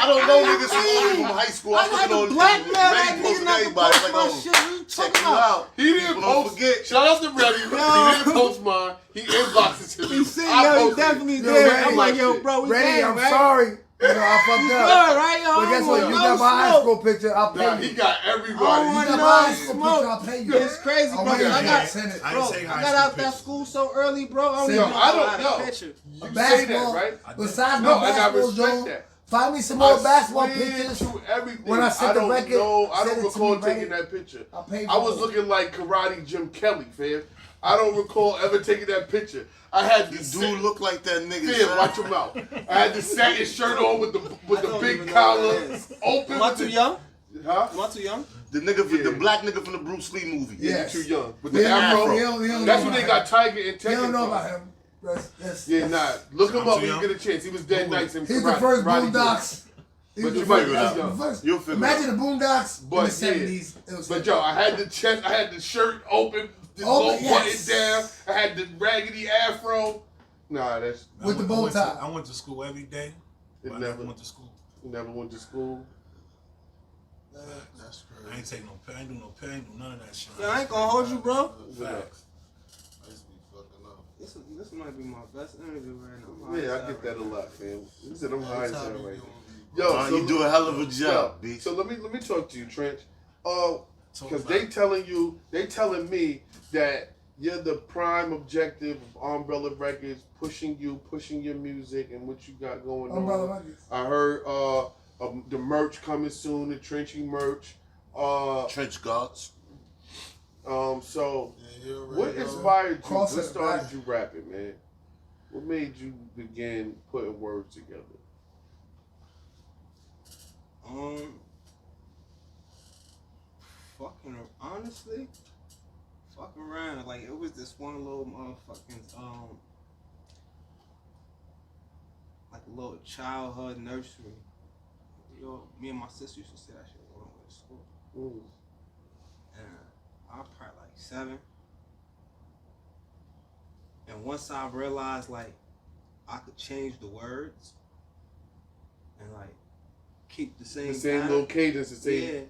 S3: don't know niggas from high school. I'm looking on Reddy posting everybody. Like, check you out.
S1: He didn't post. Shout out to Reddy. He didn't post mine. He inboxes to me.
S4: He said, yo, he definitely did. I'm like, yo, bro,
S5: Reddy, I'm sorry. You know, I fucked up.
S4: Good, right, yo?
S5: But guess what? You got my high school picture. I'll pay you.
S1: He got everybody.
S5: You got my high school picture. I'll pay you.
S4: It's crazy, bro. I got out that school so early, bro. I don't know.
S1: You
S5: basketball,
S1: say that, right?
S5: Besides my basketball, Joe, find me some more basketball pictures.
S1: When I
S5: set the record,
S1: I don't recall taking that picture. I was looking like Karate Jim Kelly, fam. I don't recall ever taking that picture. I had this
S3: dude look like that nigga.
S1: Yeah, watch him out. I had the satin shirt on with the big collar open.
S4: Am I too young?
S1: Huh?
S4: Am I too young?
S3: The black nigga from the Bruce Lee movie.
S1: Yeah, you're too young. With the afro. That's when they got Tiger and Tekken.
S5: You don't know about him.
S1: Yeah, nah. Look him up when you get a chance. He was dead nice in
S5: He's the first Boondocks.
S1: But you might be young.
S3: You'll feel
S5: Imagine the Boondocks in the 70s.
S1: But yo, I had the chest, I had the shirt open. The low button down. I had the raggedy afro. Nah, that's
S5: with the bow tie.
S2: I went to school every day. I never went to school.
S1: Never went to school.
S2: That's crazy. I ain't take no pen. I ain't do no pen. I ain't do none of that shit.
S4: Yeah, I ain't gonna hold you, bro.
S1: Facts.
S6: I used to be fucking up.
S4: This might be my best interview right now.
S1: Yeah, I get that a lot, fam. You said I'm high as hell right now.
S3: Yo, so you do a hell of a job, B.
S1: So let me talk to you, Trench. Because they telling me that you're the prime objective of Umbrella Records, pushing your music and what you got going on. I heard the merch coming soon, the Trenchy merch.
S3: Trench guards.
S1: So what inspired you? What started you rapping, man? What made you begin putting words together?
S4: Honestly, fucking around. Like, it was this one little motherfucking, like a little childhood nursery. Yo, me and my sister used to say that shit when we went to school. And I was probably like 7. And once I realized, like, I could change the words and, like, keep the same
S1: little cadence, the same.
S4: Yeah.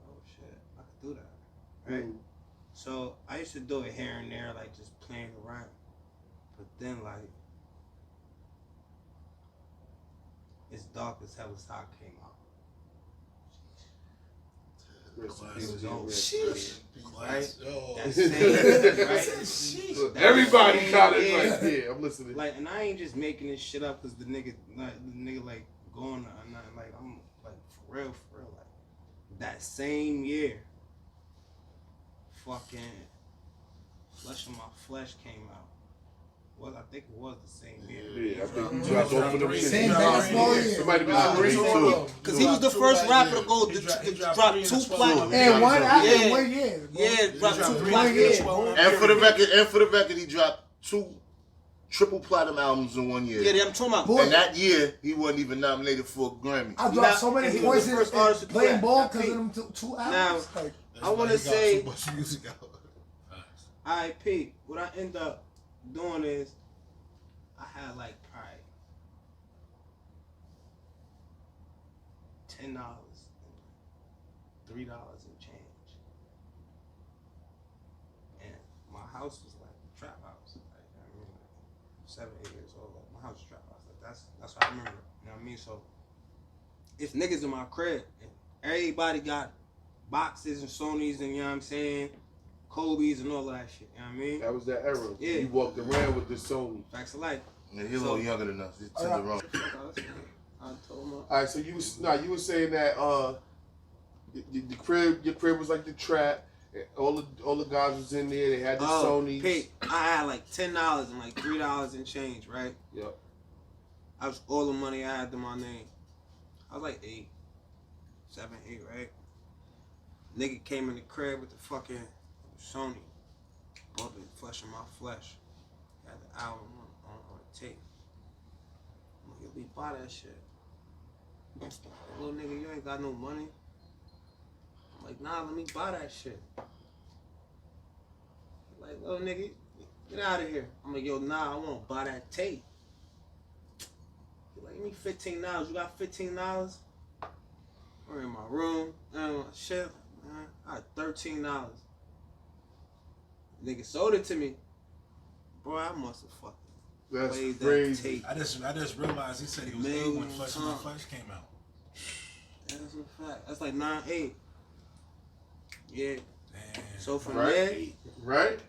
S4: Oh shit, I could do that, right? So I used to do it here and there, like just playing around. But then, like, It's Dark as Hell is how it came out. It was on sheesh. Right? That same, right?
S1: Everybody got it right. Yeah, I'm listening.
S4: Like, and I ain't just making this shit up because the nigga like going or nothing. Like, I'm like for real. Like, that same year, fucking Flesh of My Flesh came out. Well, I think it was the same year.
S1: Yeah, I think you dropped both of them.
S5: Same basketball year.
S1: Somebody been 3 too.
S4: Because he was the first rapper to go to drop 2 platinum.
S5: And one year.
S4: Yeah, dropped 2
S5: 1 year.
S3: And for the record, he dropped 2 triple platinum albums in 1 year.
S4: Yeah, I'm talking about.
S5: Boy.
S3: And that year, he wasn't even nominated for a Grammy.
S5: I dropped so many
S4: and he was
S5: points
S4: the
S5: in
S4: first artist to do
S5: playing
S4: that.
S5: ball
S4: Now,
S5: because of
S4: Pete.
S5: them two albums.
S4: Now,
S5: Like,
S2: That's
S4: I
S2: why
S4: wanna
S2: he got
S4: say-
S2: so much music out.
S4: Alright, Pete, what I end up doing is I had like probably $10, $3 and change. And my house was like a trap house. Like, I mean, like 7, 8 years old. Like, my house was a trap house. Like, that's what I remember. You know what I mean? So it's niggas in my crib. And everybody got boxes and Sonys and, you know what I'm saying, Kobe's and all of that shit. You know what I mean?
S1: That was that era.
S4: Yeah.
S1: You walked around with the Sony.
S4: Facts of life.
S3: Yeah, he's a little younger than us. He's to the wrong.
S4: I told him.
S1: All right, so you were saying that your crib was like the trap. And all the guys was in there. They had the Sonys.
S4: Pete, I had like $10 and like $3 and change, right?
S1: Yep.
S4: I was all the money I had to my name. I was like 8, 7, 8, right? Nigga came in the crib with the fucking Sony. Bought the Flesh of My Flesh. Had the album on tape. I'm like, yo, we buy that shit. Little nigga, you ain't got no money. I'm like, nah, let me buy that shit. Like, little nigga, get out of here. I'm like, yo, nah, I want to buy that tape. He's like, give me $15. You got $15? We're in my room. Shit, man. I had $13. Nigga sold it to me. Bro, I must have fucking
S1: That's
S4: played
S1: crazy.
S4: that tape.
S2: I just realized he said he was
S4: Man,
S2: 8 when Flesh of My Flesh came out.
S4: That's a fact. That's like 9, 8. Yeah.
S2: Damn.
S4: So from
S1: Right.
S4: there,
S1: Right?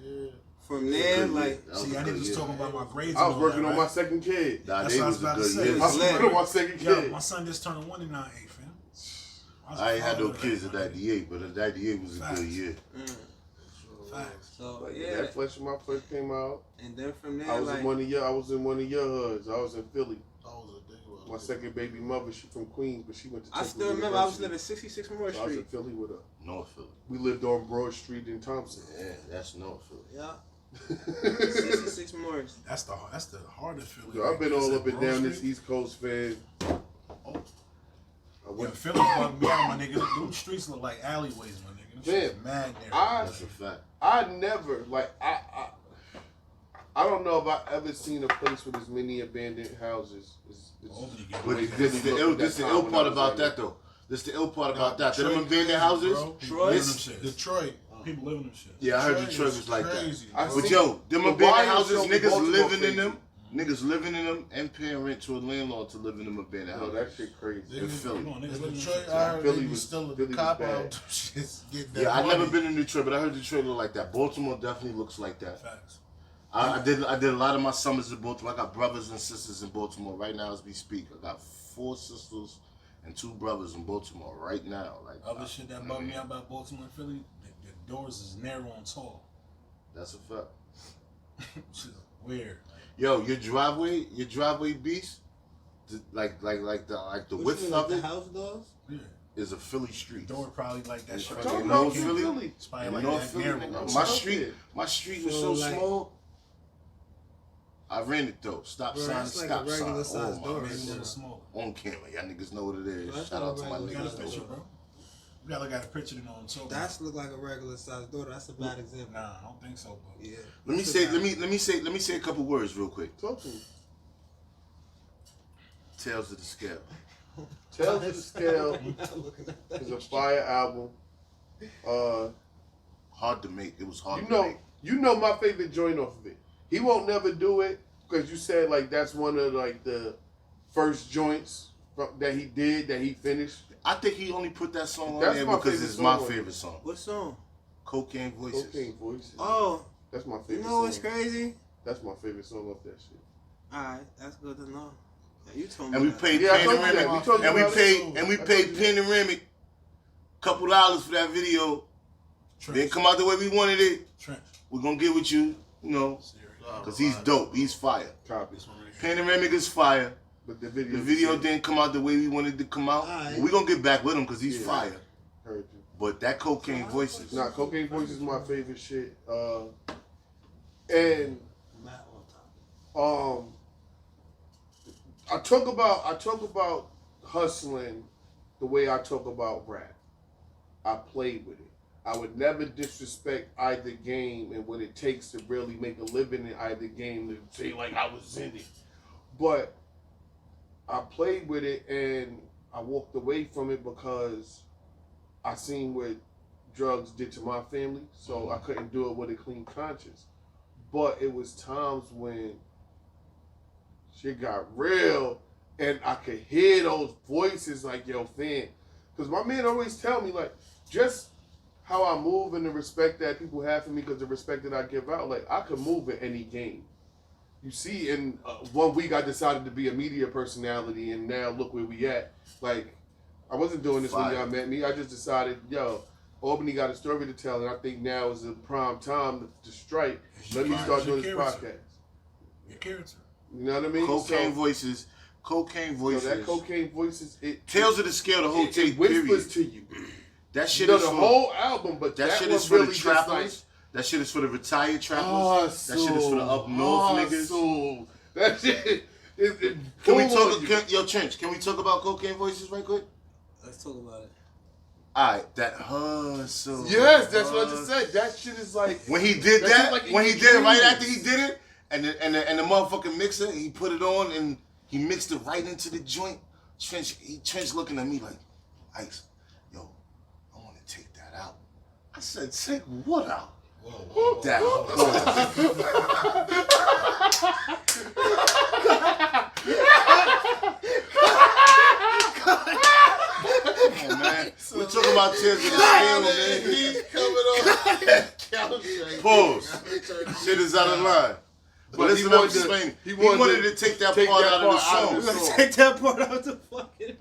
S6: Yeah.
S4: from there,
S3: Good
S4: like,
S3: year. That was
S2: See,
S3: a
S2: I
S3: good
S2: need to
S3: year.
S2: talk about my grades.
S1: I was
S2: and all
S1: working
S2: that,
S1: on
S2: right?
S1: my second kid.
S3: Nah,
S2: That's
S3: they
S2: what I
S3: was
S2: was
S3: a
S2: about to
S3: good
S2: say.
S3: year.
S1: I was
S4: Lit.
S1: working on my second
S2: Yo,
S1: kid.
S2: my son just turned 1 in 98, fam.
S3: I ain't had no
S2: was
S3: kids
S2: proud
S3: at
S2: of that,
S3: 98, but at 98 was a
S2: Facts.
S3: good year.
S2: Facts.
S4: so
S1: Like,
S4: yeah.
S1: that Flesh of My Flesh came out.
S4: And then from there,
S1: I was
S4: like,
S1: in one of your hoods. I was in Philly.
S6: That was a thing.
S1: My second baby mother, she from Queens, but she went to
S4: I
S1: Temple
S4: still remember I was
S1: University.
S4: living 66 Memorial
S1: So I was in
S4: Street.
S1: Philly with her.
S3: North Philly.
S1: We lived on Broad Street in Thompson.
S3: Yeah, that's North Philly.
S4: Yeah. 66 Memorial.
S2: That's the hardest feeling.
S1: Yo, I've been all up and down this East Coast, fan. I
S2: Yo,
S1: went,
S2: Philly bugged me out, my nigga. Those streets look like alleyways, my nigga. Them shit's mad there.
S3: That's a fact.
S1: I never, like, I don't know if I ever seen a place with as many abandoned houses.
S3: But this is the ill part about that, though. This is the ill part about that. Them abandoned houses.
S6: Detroit.
S2: People live in them shit.
S3: Yeah, I heard Detroit was like
S6: crazy.
S3: that.
S1: I
S3: But
S1: see-
S3: yo, them
S1: the
S3: abandoned
S1: Bayou
S3: houses,
S1: showed me
S3: niggas
S1: Baltimore
S3: living in
S1: crazy.
S3: them. Niggas living in them and paying rent to a landlord to live in them abandoned
S1: Oh,
S3: houses.
S1: that shit crazy.
S3: In Philly.
S2: Come on, niggas
S6: In
S2: live in them
S6: Detroit,
S2: shit.
S6: I heard
S1: Philly
S6: they
S1: was-
S6: was still
S1: Philly
S6: a
S1: was
S6: cop
S1: bad.
S6: out. Shits, getting that
S3: Yeah, I've
S6: money.
S3: never been in Detroit, but I heard Detroit look like that. Baltimore definitely looks like that.
S2: Facts.
S3: I did a lot of my summers in Baltimore. I got brothers and sisters in Baltimore right now as we speak. I got 4 sisters and 2 brothers in Baltimore right now. Like
S2: Other shit that bugged me out about Baltimore and Philly, the doors is narrow and tall.
S3: That's a fact.
S2: Shit is weird.
S3: Yo, your driveway beast, like the width of it
S4: house doors?
S2: Yeah.
S3: is a Philly street.
S2: Door probably like that
S3: In
S2: shit.
S3: fucking
S1: Talking
S3: North
S1: about
S3: Philly.
S1: Philly.
S2: It's probably
S3: In
S2: like
S3: North
S2: that
S3: Philly,
S2: narrow.
S3: nigga,
S1: bro.
S3: my street was
S4: So,
S3: so
S4: like-
S3: small. I ran it though. Stop
S4: Bro,
S3: sign,
S4: that's like a
S3: stop
S4: regular
S3: sign.
S4: size
S3: Oh
S4: door
S3: my
S4: right
S3: God.
S2: It's a
S4: there.
S2: little smaller.
S3: On camera, y'all niggas know what it is.
S4: Bro, that's
S3: Shout
S4: not
S3: out to my
S4: a
S2: We got a
S3: niggas.
S2: picture,
S3: though.
S2: bro. We gotta look at a picture to know what I'm talking
S4: That's look like a regular size door. That's a bad example.
S2: Nah, I don't think so, bro.
S4: Yeah.
S3: Let me say a couple words real quick.
S1: Talk to me.
S3: Tales of the Scale.
S1: Tales of the Scale is a fire album.
S3: Hard to make. It was hard
S1: You
S3: to
S1: know,
S3: make.
S1: you know my favorite joint off of it. He won't never do it because you said like that's one of like the first joints that he did that he finished.
S3: I think he only put that song on
S1: That's
S3: there
S1: my
S3: because
S1: favorite
S3: it's my
S1: song on
S3: favorite song.
S4: What song?
S3: Cocaine Voices.
S1: Cocaine Voices.
S4: Oh,
S1: That's my
S4: you
S1: favorite
S4: know
S1: song.
S4: what's crazy?
S1: That's my favorite song off that shit.
S4: Alright, that's good to know. Yeah, you told me
S3: And we
S4: that.
S3: paid
S1: Yeah, I told you that.
S3: Panoramic.
S1: We told you
S3: And we
S1: about
S3: paid
S1: it.
S3: and we
S1: I told
S3: paid
S1: you.
S3: Panoramic couple dollars for that video. Didn't come out the way we wanted it.
S2: Trench.
S3: We're gonna get with you, you know, because he's dope. He's fire.
S1: Copy.
S3: Panoramic is fire.
S1: But the video.
S3: The video didn't come out the way we wanted it to come out.
S4: Alright.
S3: But we're gonna get back with him because he's
S1: Yeah.
S3: fire.
S1: Heard you.
S3: But that Cocaine Voices.
S1: Nah, Cocaine Voices is my favorite shit. And
S4: Matt on top.
S1: I talk about hustling the way I talk about rap. I played with it. I would never disrespect either game and what it takes to really make a living in either game to say like I was in it. But I played with it and I walked away from it because I seen what drugs did to my family, so I couldn't do it with a clean conscience. But it was times when shit got real and I could hear those voices like, yo, fam. Because my man always tell me, like, just how I move and the respect that people have for me because the respect that I give out, like, I could move in any game. You see, in 1 week I decided to be a media personality, and now look where we at. Like, I wasn't doing this when y'all met me. I just decided, yo, Albany got a story to tell, and I think now is the prime time to strike. Let me start doing this podcast.
S2: Your character.
S1: You know what I mean?
S3: Cocaine voices.
S1: That cocaine voices.
S3: Tales of the Scale, the whole tape,
S1: whispers to you.
S3: That shit is
S1: the whole album, but that
S3: shit
S1: was
S3: is for
S1: really
S3: the trappers. That shit is for the retired trappers. That shit is for the up north niggas.
S1: That shit is
S3: Can we talk? Yo, Trench, can we talk about Cocaine Voices right quick?
S4: Let's talk about it.
S3: Alright, that hustle.
S1: Yes, that's what I just said. That shit is like
S3: when he did that,
S1: like
S3: when he did it right after he did it, and the motherfucking mixer, he put it on and he mixed it right into the joint. Trench looking at me like, Ice, yo, I want to take that out. I said, take what out?
S2: Whoa.
S3: That. Come on, man. We're talking about Tears of the Scale, man.
S6: He's coming on.
S3: Pause. Shit is out of line. But listen, I'm explaining. He wanted to take that part out of the song.
S4: We're gonna take that part out the fucking.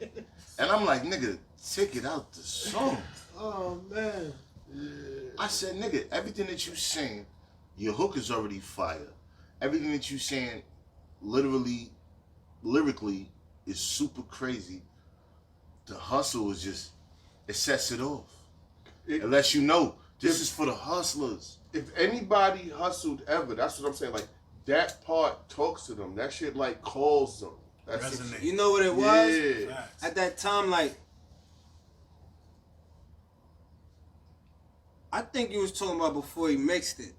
S3: And I'm like, nigga, take it out the song.
S6: Oh man.
S3: Yeah. I said, nigga, everything that you saying, your hook is already fire. Everything that you saying, literally, lyrically, is super crazy. The hustle is just, it sets it off. It lets you know, this is for the hustlers.
S1: If anybody hustled ever, that's what I'm saying. Like, that part talks to them. That shit, like, calls them. That's
S2: Resonate.
S4: You know what it was?
S1: Yeah.
S4: At that time, like, I think you was talking about before he mixed it.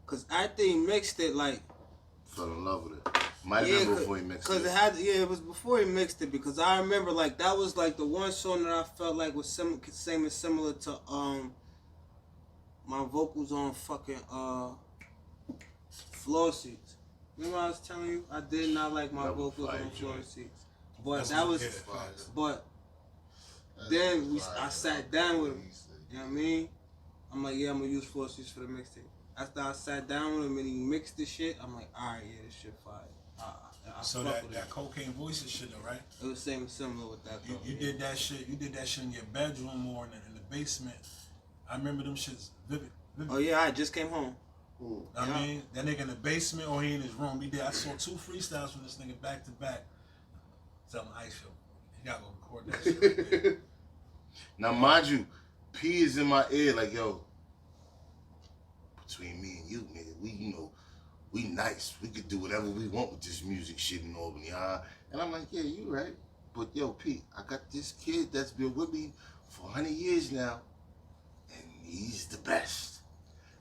S4: Cause after he mixed it, like,
S3: Fell in love with it. Might have been before he mixed it.
S4: It was before he mixed it, because I remember, like, that was like the one song that I felt like was similar to my vocals on fucking Floor Seats. Remember I was telling you I did not like my vocals on Floor Seats, but
S2: That's
S4: that
S2: what
S4: was
S2: you get.
S4: but then I sat down with him. You know what I mean? I'm like, yeah, I'm gonna use Floor Seats for the mixtape. After I sat down with him and he mixed the shit, I'm like, all right, yeah, this shit fire.
S2: So that Cocaine Voices shit though, right?
S4: It was similar with that.
S2: You did that shit. You did that shit in your bedroom or in the basement. I remember them shits vivid.
S4: Oh yeah, I just came home.
S2: I mean, that nigga in the basement or he in his room. I saw 2 freestyles from this nigga back to back. Tell him Ice Show. He gotta go record that shit. Right
S3: now, mind you, P is in my ear like, yo, between me and you, nigga, we nice. We could do whatever we want with this music shit in Albany, huh? And I'm like, yeah, you right. But yo, P, I got this kid that's been with me for 100 years now, and he's the best.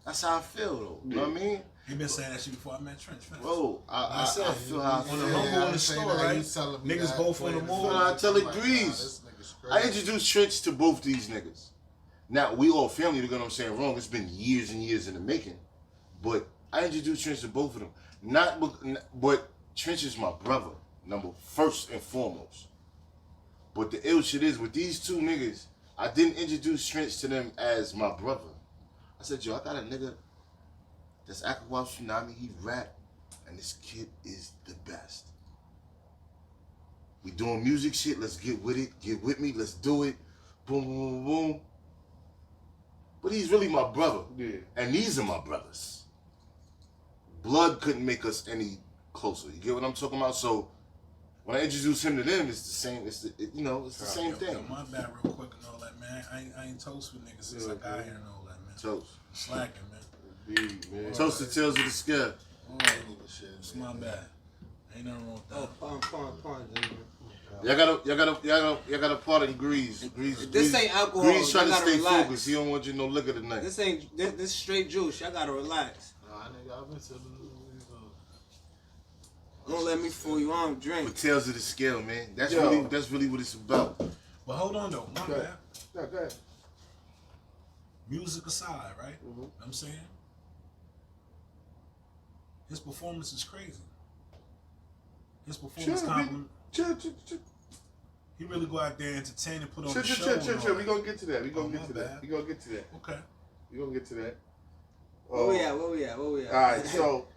S3: That's how I feel, though. You know what I mean?
S2: He been saying that shit before I met Trench.
S3: Bro, I feel how I
S2: on
S3: feel.
S2: the humble in the store, right? Niggas both on the move.
S3: I tell it Grease. I introduced Trench to both these niggas. Now, we all family, you know what I'm saying, wrong. It's been years and years in the making. But I introduced Trench to both of them. But Trench is my brother, first and foremost. But the ill shit is, with these two niggas, I didn't introduce Trench to them as my brother. I said, yo, I got a nigga that's Aqua Tsunami, he rap, and this kid is the best. We doing music shit, let's get with it, get with me, let's do it. Boom, boom, boom, boom. But he's really my brother.
S1: Yeah.
S3: And these are my brothers. Blood couldn't make us any closer. You get what I'm talking about? So when I introduce him to them, it's the same. It's the same thing.
S2: Yo, my bad, real quick and all that, man. I ain't toast with niggas since I got here and all that, man.
S3: Toast.
S2: Slacking, man.
S1: Indeed, man.
S3: Toast to Tales of the Scale.
S6: shit.
S2: It's my bad. Ain't nothing wrong with that.
S4: Oh, pardon, gentlemen.
S3: Y'all gotta pardon Grease.
S4: This ain't alcohol.
S3: Grease trying to
S4: Y'all gotta
S3: stay
S4: relax.
S3: focused. He don't want you no liquor tonight.
S4: This ain't this straight juice. Y'all gotta relax.
S6: Nah, nigga, I've been to
S4: Don't let me fool you. I don't drink.
S3: But tails of the scale, man. That's
S1: Yo.
S3: really what it's about.
S2: But hold on though, my
S1: Okay.
S2: bad.
S1: Yeah, go ahead.
S2: Music aside, right?
S1: Mhm.
S2: You know what I'm saying? His performance is crazy. His performance compliment.
S1: Chill.
S2: He really go out there and entertain and put on
S1: Chill.
S2: a show. and all
S1: We
S2: that.
S1: gonna get to that. We gonna
S2: Oh,
S1: get
S2: my
S1: to that.
S2: bad.
S1: We gonna get to that.
S2: Okay.
S1: We gonna get to that.
S4: Where we at?
S1: All right, so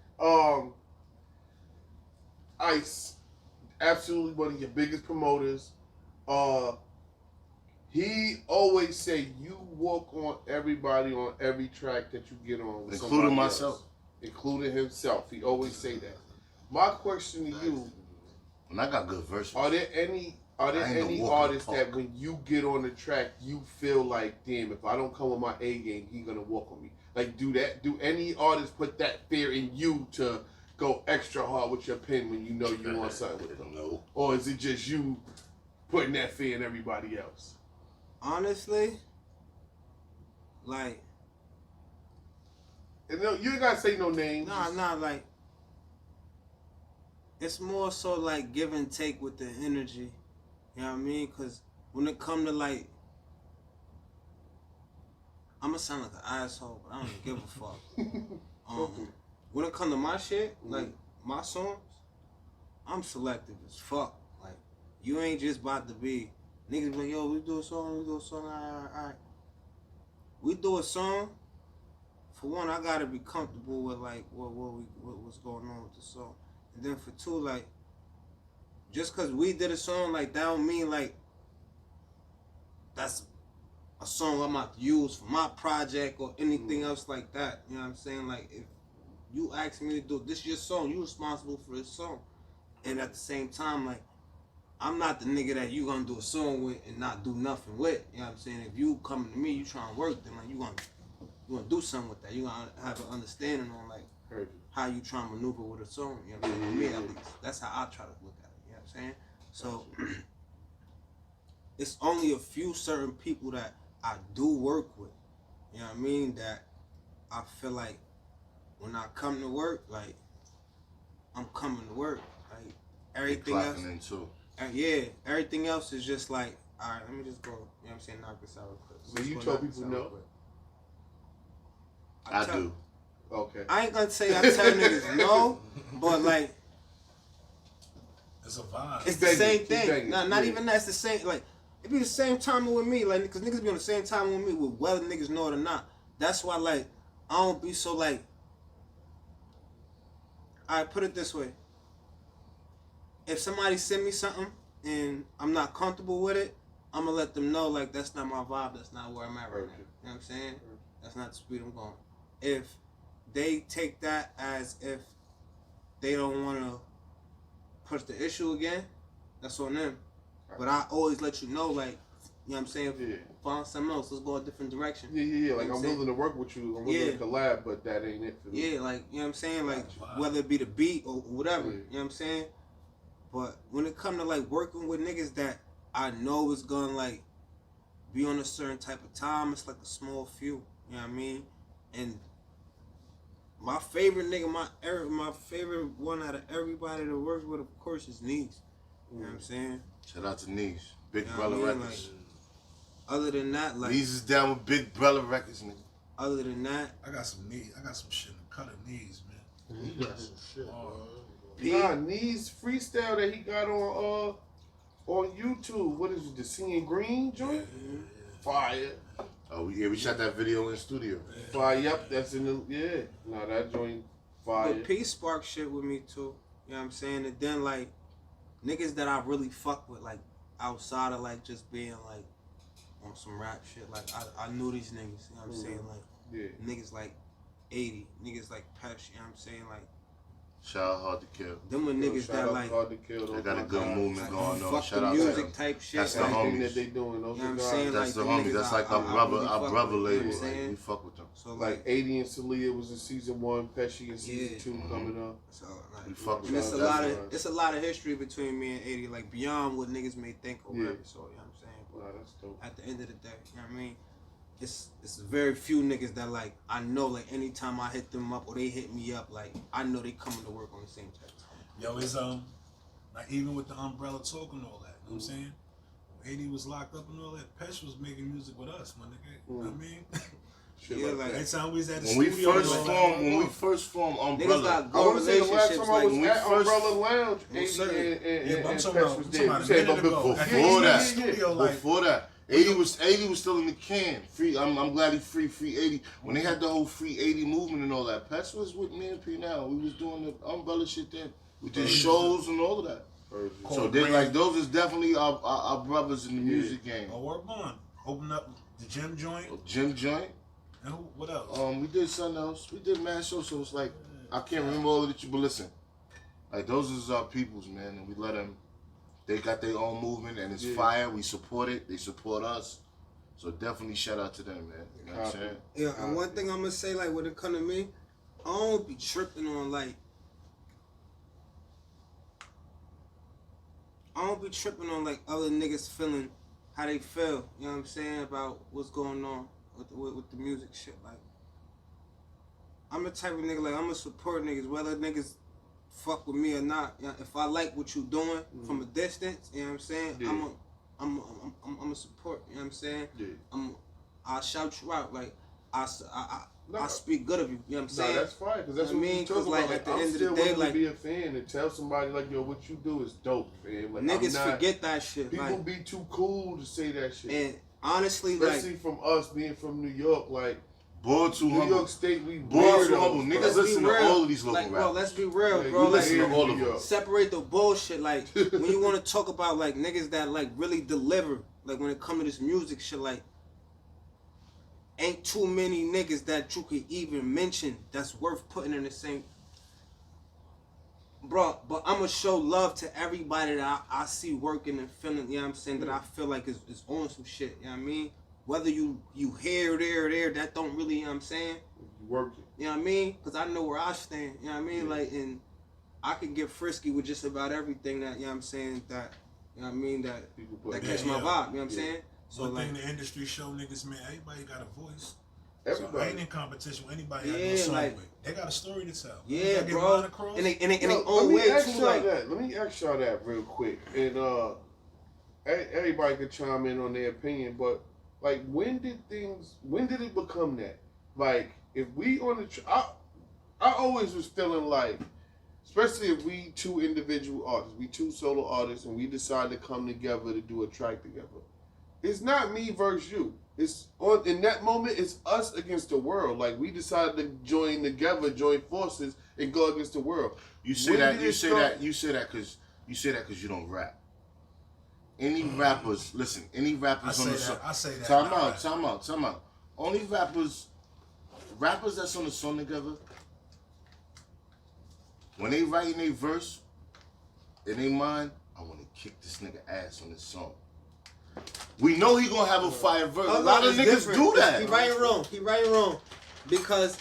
S1: Ice, absolutely one of your biggest promoters. He always say you walk on everybody on every track that you get on, with
S3: Including
S1: somebody
S3: myself.
S1: else, including himself. He always say that. My question to you:
S3: And I got good verses.
S1: Are there any
S3: I ain't
S1: any
S3: no walk in the
S1: artists that
S3: park.
S1: when you get on the track you feel like, damn, if I don't come with my A game, he gonna walk on me? Like, do any artists put that fear in you to go extra hard with your pen when you know you want something with them?
S3: No.
S1: Or is it just you putting that fear in everybody else?
S4: Honestly, like,
S1: And no, you ain't gotta say no names.
S4: nah, like, it's more so like give and take with the energy. You know what I mean? Because when it come to like, I'm gonna sound like an asshole, but I don't even give a fuck. When it come to my shit, like my songs, I'm selective as fuck. Like, you ain't just about to be niggas be like, yo, we do a song, all right. We do a song. For one, I gotta be comfortable with like what's going on with the song, and then for two, like, just cause we did a song, like, that don't mean like that's a song I'm about to use for my project or anything else like that. You know what I'm saying? Like, if you ask me to do this, your song, you responsible for this song, and at the same time, like, I'm not the nigga that you gonna do a song with and not do nothing with. You know what I'm saying? If you coming to me, you trying to work, then like you gonna do something with that. You gonna have an understanding on like how you trying to maneuver with a song. You know what I'm saying? For me, at least, that's how I try to look at it. You know what I'm saying? So it's only a few certain people that I do work with. You know what I mean? That I feel like when I come to work, like, I'm coming to work. Like, everything else.
S3: In too.
S4: Yeah, everything else is just like, all right, let me just go, you know what I'm saying, knock this out real quick.
S1: So you tell people no?
S3: I do.
S1: Okay.
S4: I ain't gonna say I tell niggas no, but like,
S2: It's a vibe.
S4: it's the
S1: Keep
S4: same
S1: banging,
S4: thing.
S1: keep banging,
S4: Not
S1: yeah.
S4: even that, it's the same, like, it be the same timing with me, like, cause niggas be on the same timing with me, with whether niggas know it or not. That's why, like, I don't be so like, I put it this way. If somebody send me something and I'm not comfortable with it, I'm gonna let them know, like, that's not my vibe, that's not where I'm at right now. You know what I'm saying? That's not the speed I'm going. If they take that as if they don't want to push the issue again, that's on them. But I always let you know, like, you know what I'm saying?
S1: Yeah.
S4: Find something else, let's go a different direction.
S1: Yeah. Like,
S4: You know what
S1: I'm
S4: I'm saying?
S1: willing to work with you. I'm willing to collab, but that ain't it for me.
S4: Yeah, like, you know what I'm saying? Like,
S2: Wow.
S4: whether it be the beat or whatever,
S1: Yeah.
S4: you know what I'm saying? But when it come to, like, working with niggas that I know is gonna, like, be on a certain type of time, it's like a small few, you know what I mean? And my favorite nigga, my favorite one out of everybody that works with, of course, is Niece. You know what I'm saying?
S3: Shout out to Niche. Big
S4: You know what
S3: Brother
S4: I mean?
S3: Records.
S4: Other than that, like,
S3: Niche is down with Big Brother Records, nigga.
S4: other than that,
S2: I got some shit in the cut of knees, man.
S6: You got some shit, bro.
S1: Nah, Knees freestyle that he got on YouTube. What is it? The Seeing Green joint? Fire.
S3: Oh, we shot that video in the studio.
S1: Fire. Yep, that's in the No, that joint fire.
S4: but P spark shit with me too. You know what I'm saying? And then, like, niggas that I really fuck with, like, outside of, like, just being, like, on some rap shit. Like, I knew these niggas, you know what I'm saying? Like,
S1: Yeah.
S4: niggas like 80, niggas like Pesh, you know what I'm saying? Like,
S3: Shout out Hard to Kill.
S4: Them were niggas
S1: Shout
S4: that
S1: out
S4: like
S1: Hard to Kill.
S3: They got a good movement going on.
S4: fuck
S3: Shout
S4: the
S3: out to
S4: music
S3: them.
S4: type shit.
S3: That's the
S4: like,
S3: homies.
S1: Everything that they doing. Those
S4: You know what I'm
S1: guys.
S4: saying?
S3: That's the
S4: them
S3: homies.
S4: niggas
S3: That's like
S4: I
S3: our
S4: fuck
S3: brother
S4: with, you know
S3: label.
S4: what I'm
S3: Like,
S4: saying?
S3: we fuck with them.
S4: So
S1: Like 80 and Celia was in season 1, Pesci in season 2 coming up.
S4: So
S3: We
S4: like,
S3: fuck with
S4: and
S3: them.
S4: it's a lot of it's a lot of history between me and 80, like beyond what niggas may think or whatever. So you know what I'm saying? But
S1: Nah, that's dope.
S4: at the end of the day, you know what I mean? It's very few niggas that like I know like anytime I hit them up or they hit me up, like I know they coming to work on the same type of time.
S2: Yo, it's like even with the Umbrella talk and all that, you know what I'm saying? 80 was locked up and all that. Pesh was making music with us, my nigga. You know what I mean?
S1: Shit
S4: Yeah,
S1: like
S4: like
S1: that.
S2: Anytime we was at the
S3: When we
S2: studio,
S3: first
S2: and all that,
S3: formed,
S4: Niggas
S3: Umbrella,
S4: got
S1: I
S4: good
S1: want to say the last
S4: relationships.
S1: time I was
S4: Like,
S1: at
S3: first-
S1: Umbrella Lounge,
S4: Well,
S1: 80
S4: sir.
S1: and
S2: yeah, but I'm
S1: Pesh
S2: talking about,
S1: was
S2: I'm
S1: there.
S2: talking about
S1: You
S2: a
S1: said,
S2: minute
S1: but
S2: ago.
S1: before
S2: At the
S3: before
S2: end of the
S3: that,
S2: studio, like,
S3: before that, 80 was still in the can. Free. I'm glad he free 80. When they had the whole free 80 movement and all that, Pesh was with me and P now. We was doing the Umbrella shit then. We did shows and all of that. So they like those is definitely our brothers in the music game.
S2: oh, work on. Open up the gym joint.
S3: Jim Joint.
S2: And who, what else?
S3: We did something else. We did mad shows, so it's like I can't remember all of it, but listen, like those is our peoples, man, and we let them. They got their own movement and it's fire. We support it. They support us. So definitely shout out to them, man. You know what I'm saying?
S4: yeah, and one thing I'm gonna say, like when it come to me, I don't be tripping on like. I don't be tripping on like other niggas feeling how they feel. You know what I'm saying about what's going on with the music shit. Like, I'm the type of nigga like I'm gonna support niggas whether niggas fuck with me or not. You know, if I like what you doing from a distance, you know what I'm saying.
S1: Yeah.
S4: I'm a support. You know what I'm saying.
S1: Yeah.
S4: I'll shout you out like I speak good of you. You know what I'm saying.
S1: Nah, that's fine, because that's
S4: You know
S1: what
S4: what I
S1: we
S4: mean?
S1: talking
S4: 'Cause, like,
S1: about.
S4: at the
S1: I'm
S4: end of the
S1: still
S4: day,
S1: willing
S4: like-
S1: to be a fan and tell somebody like, yo, what you do is dope, fam. Like,
S4: Niggas
S1: I'm not,
S4: forget that shit.
S1: People
S4: Like,
S1: be too cool to say that shit.
S4: and honestly,
S1: Especially
S4: like,
S1: from us being from New York, like
S3: Boy too
S1: New
S3: humble.
S1: York State, we
S3: Boy too
S1: weirdos,
S3: humble.
S1: bro.
S3: Niggas
S4: let's be
S3: listen to
S4: real.
S3: all of these local
S4: like, bro,
S3: rappers.
S4: let's be real,
S1: Yeah,
S4: bro.
S1: you
S4: Like,
S3: listen to all of
S1: New
S3: them.
S1: York.
S4: separate the bullshit. Like, when you want to talk about like niggas that like really deliver, like when it come to this music shit, like, ain't too many niggas that you could even mention that's worth putting in the same. Bro, but I'm gonna show love to everybody that I see working and feeling, you know what I'm saying, that I feel like is on some shit, you know what I mean? Whether you here, there, that don't really, you know what I'm saying?
S1: You working.
S4: You know what I mean? Because I know where I stand, you know what I mean?
S1: Yeah.
S4: Like, and I can get frisky with just about everything that, you know what I'm saying, that, you know what I mean, that
S1: People put
S4: that
S2: Yeah,
S4: catch my
S2: yeah.
S4: vibe, you know what I'm
S1: Yeah.
S4: saying? So,
S2: One
S4: like,
S2: thing the industry show niggas, man, everybody got a voice. So I
S1: Everybody.
S2: ain't in competition with anybody I do
S4: Yeah,
S2: a song
S4: like-
S2: with. They got a story to tell.
S4: yeah,
S2: They get
S4: bro.
S2: mine across.
S4: And they
S1: Yo,
S4: own
S1: let
S4: way
S1: me ask
S4: too,
S1: y'all
S4: like,
S1: that. Let me ask y'all that real quick, and everybody could chime in on their opinion. But like, when did it become that? Like, if we on the, I always was feeling like, especially if we two individual artists, we two solo artists, and we decide to come together to do a track together. It's not me versus you. It's on in that moment. It's us against the world. Like, we decided to join together, join forces, and go against the world.
S3: You say
S1: When
S3: that.
S1: did
S3: You
S1: it
S3: say
S1: start?
S3: that. You say that because you don't rap. Any rappers, listen. Any
S2: I
S3: rappers
S2: say
S3: on the
S2: that.
S3: song.
S2: I say that.
S3: Time
S2: not
S3: out. Time out. Only rappers that's on the song together. When they writing a verse, in their mind, I want to kick this nigga ass on this song. We know he gonna have a fire verse.
S4: oh,
S3: A lot
S4: no,
S3: of
S4: it's
S3: niggas
S4: different.
S3: do that.
S4: He right and wrong. Because,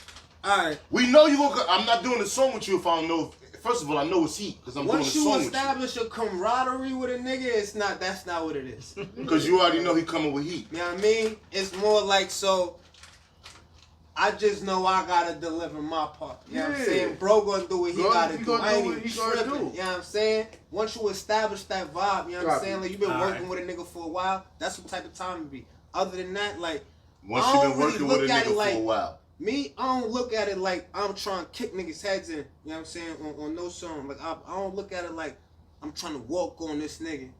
S4: alright,
S3: We know you gonna. I'm not doing the song with you if I don't know. First of all, I know it's heat because I'm doing the
S4: once you
S3: song
S4: establish a camaraderie with a nigga, that's not what it is.
S3: with you. Because you already know he coming with heat.
S4: You know what I mean? It's more like, so I just know I gotta deliver my part. You know what I'm
S1: Yeah.
S4: saying? Bro gonna do what he
S1: Bro,
S4: gotta
S1: he
S4: do.
S1: gonna
S4: I
S1: do
S4: ain't
S1: what
S4: even
S1: he gonna
S4: tripping.
S1: do.
S4: You know what I'm saying? Once you establish that vibe, you know what I'm
S1: Copy.
S4: saying? Like, you've been
S2: All
S4: working
S2: right.
S4: with a nigga for a while, that's what type of time it be. Other than that, like,
S3: Once
S4: I
S3: you've
S4: don't
S3: been
S4: really
S3: working with a
S4: look at
S3: nigga
S4: it like-
S3: for a while.
S4: me, I don't look at it like I'm trying to kick niggas' heads in. You know what I'm saying? On no song. Like, I don't look at it like I'm trying to walk on this nigga.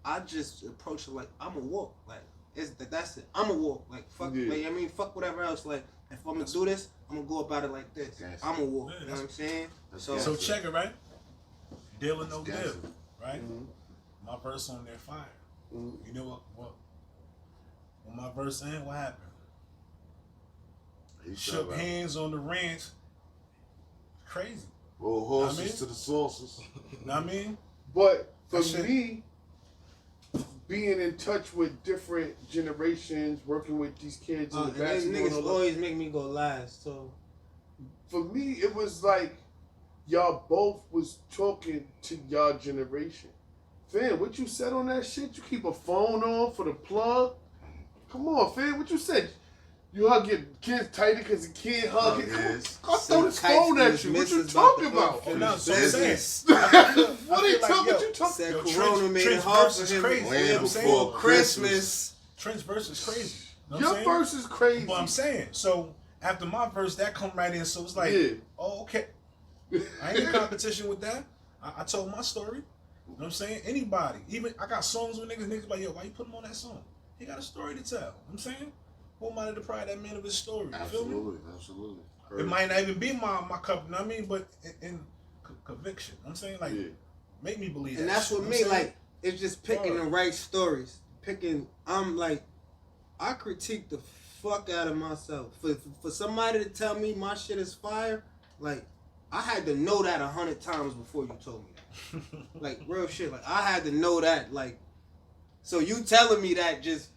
S4: I just approach it like I'm a walk. Like, that's it. I'm a walk. Like, fuck.
S1: Yeah.
S4: Like, I mean, fuck whatever else. Like, if I'm gonna do this, I'm gonna go about it like this.
S3: That's
S4: I'm a walk.
S2: Yeah,
S4: You know what I'm saying?
S3: that's
S4: So,
S2: So check it, right? Deal or no
S3: That's
S2: deal,
S3: gangster.
S2: right?
S1: Mhm.
S2: My verse on there fire.
S1: Mhm.
S2: You know what? When my verse ended, what happened?
S3: He
S2: Shook
S3: said,
S2: hands on the ranch. Crazy.
S3: Roll horses to the sources.
S2: Know what I mean?
S1: But for me, being in touch with different generations, working with these kids in the
S4: and
S1: basketball,
S4: them niggas always make me go last. So
S1: for me, it was like y'all both was talking to y'all generation. Fam, what you said on that shit? You keep a phone on for the plug? Come on, fam, what you said? You hug your kids tighter because the kid hug it. I'll throw this phone at you. What you talking about?
S2: Oh, no, so I'm saying.
S1: What are you talking
S4: said
S1: about?
S4: Corona made it
S2: Trent's
S4: hard
S2: verse
S4: for
S2: is
S4: him.
S2: crazy.
S3: Land
S2: You know what I'm saying?
S3: before
S4: Christmas.
S2: Trent's verse is crazy. You know what
S1: Your
S2: I'm saying?
S1: verse is crazy.
S2: But I'm saying, so after my verse, that come right in. So it's like, oh, okay. I ain't in competition with that. I told my story. You know what I'm saying? Anybody. Even, I got songs with niggas like, yo, why you put him on that song? He got a story to tell. You know what I'm saying? Who am I to deprive that man of his story? You feel me?
S3: Absolutely.
S2: It might not even be my cup, you know what I mean? But in conviction. You know what I'm saying? Like, make me believe
S4: And
S2: that
S4: that's
S2: shit,
S4: what
S2: you know
S4: me,
S2: I'm saying?
S4: like, it's just picking the right stories. I'm like, I critique the fuck out of myself. For somebody to tell me my shit is fire, like, I had to know that 100 times before you told me that. Like, real shit. Like, I had to know that, like, so you telling me that just,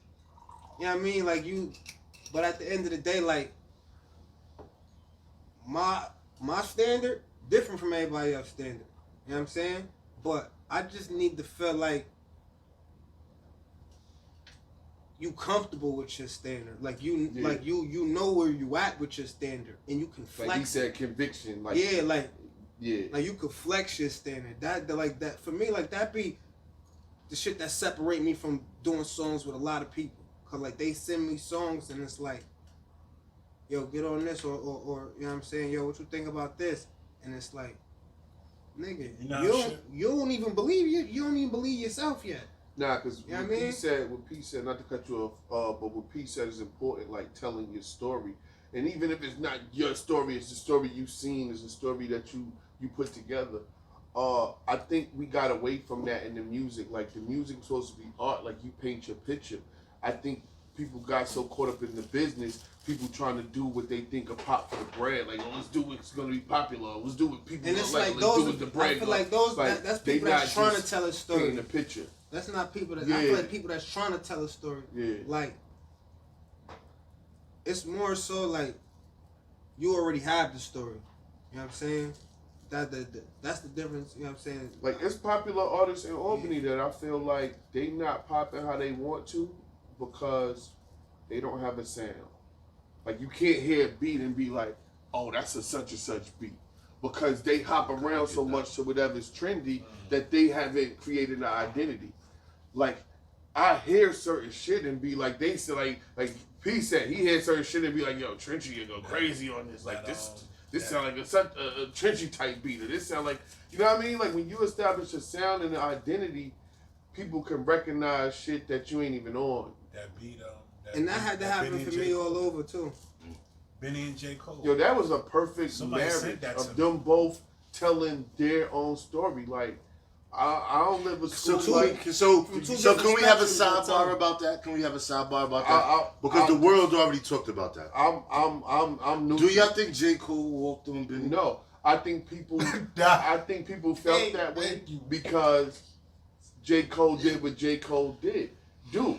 S4: you know what I mean? Like, but at the end of the day, like, my standard different from everybody else's standard. You know what I'm saying? But I just need to feel like you comfortable with your standard. Like you know where you at with your standard, and you can flex.
S1: Like he said, conviction. Like
S4: like you could flex your standard. That for me, like that be the shit that separate me from doing songs with a lot of people. Cause like they send me songs and it's like, yo, get on this or you know what I'm saying, yo, what you think about this? And it's like, nigga, you don't even believe you don't even believe yourself yet.
S1: Nah, because
S4: you know
S1: what P said, not to cut you off, but what P said is important, like telling your story. And even if it's not your story, it's the story you've seen, it's the story that you put together. I think we got away from that in the music. Like the music was supposed to be art, like you paint your picture. I think people got so caught up in the business, people trying to do what they think a pop for the brand. Like, oh, let's do what's going to be popular. Let's do what people
S4: and it's
S1: like.
S4: Let's
S1: do
S4: those,
S1: what the brand
S4: I feel like those,
S1: like,
S4: that's people that's trying to tell a story.
S1: Painting a picture.
S4: That's not people that, I feel like people that's trying to tell a story.
S1: Yeah.
S4: Like, it's more so like, you already have the story. You know what I'm saying? That's the difference, you know what I'm saying?
S1: Like, it's popular artists in Albany that I feel like they not popping how they want to because they don't have a sound. Like, you can't hear a beat and be like, oh, that's a such and such beat. Because they hop around so much to whatever's trendy that they haven't created an identity. Like, I hear certain shit and be like, they say, like P said, he hears certain shit and be like, yo, Trenchy, you go crazy on this. Like, this sound like a Trenchy type beat. Or this sound like, you know what I mean? Like, when you establish a sound and an identity, people can recognize shit that you ain't even on.
S2: That beat,
S4: and that had to happen for me all over, too.
S2: Benny and J. Cole.
S1: Yo, that was a perfect marriage of them both telling their own story. Like, I don't live a school
S3: so can we have a sidebar about that? Can we have a sidebar about that? Because the world already talked about that.
S1: I'm new.
S3: Do y'all think J. Cole walked on Benny?
S1: No, I think people felt that way because J. Cole did what J. Cole did. Dude.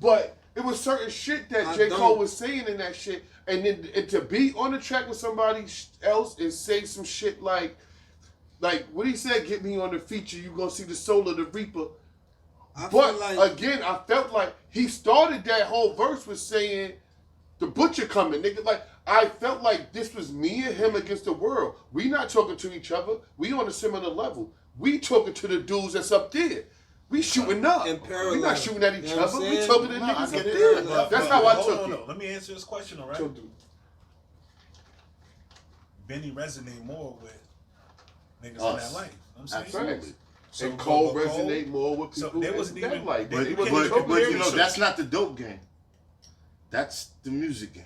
S1: But it was certain shit that J. Cole was saying in that shit. And then and to be on the track with somebody else and say some shit like what he said, get me on the feature, you gonna see the soul of the reaper. Again, I felt like he started that whole verse with saying, the butcher coming, nigga. Like, I felt like this was me and him against the world. We not talking to each other. We on a similar level. We talking to the dudes that's up there. We shooting up. We not shooting at each other. We talking to niggas up there. That's how I took it.
S2: Let me answer this question, all right? Benny resonate more with niggas in that life. You know what I'm saying?
S1: Absolutely. So and Cole resonate more with people.
S2: So there wasn't even
S1: like,
S3: but you know, that's not the dope game. That's the music game.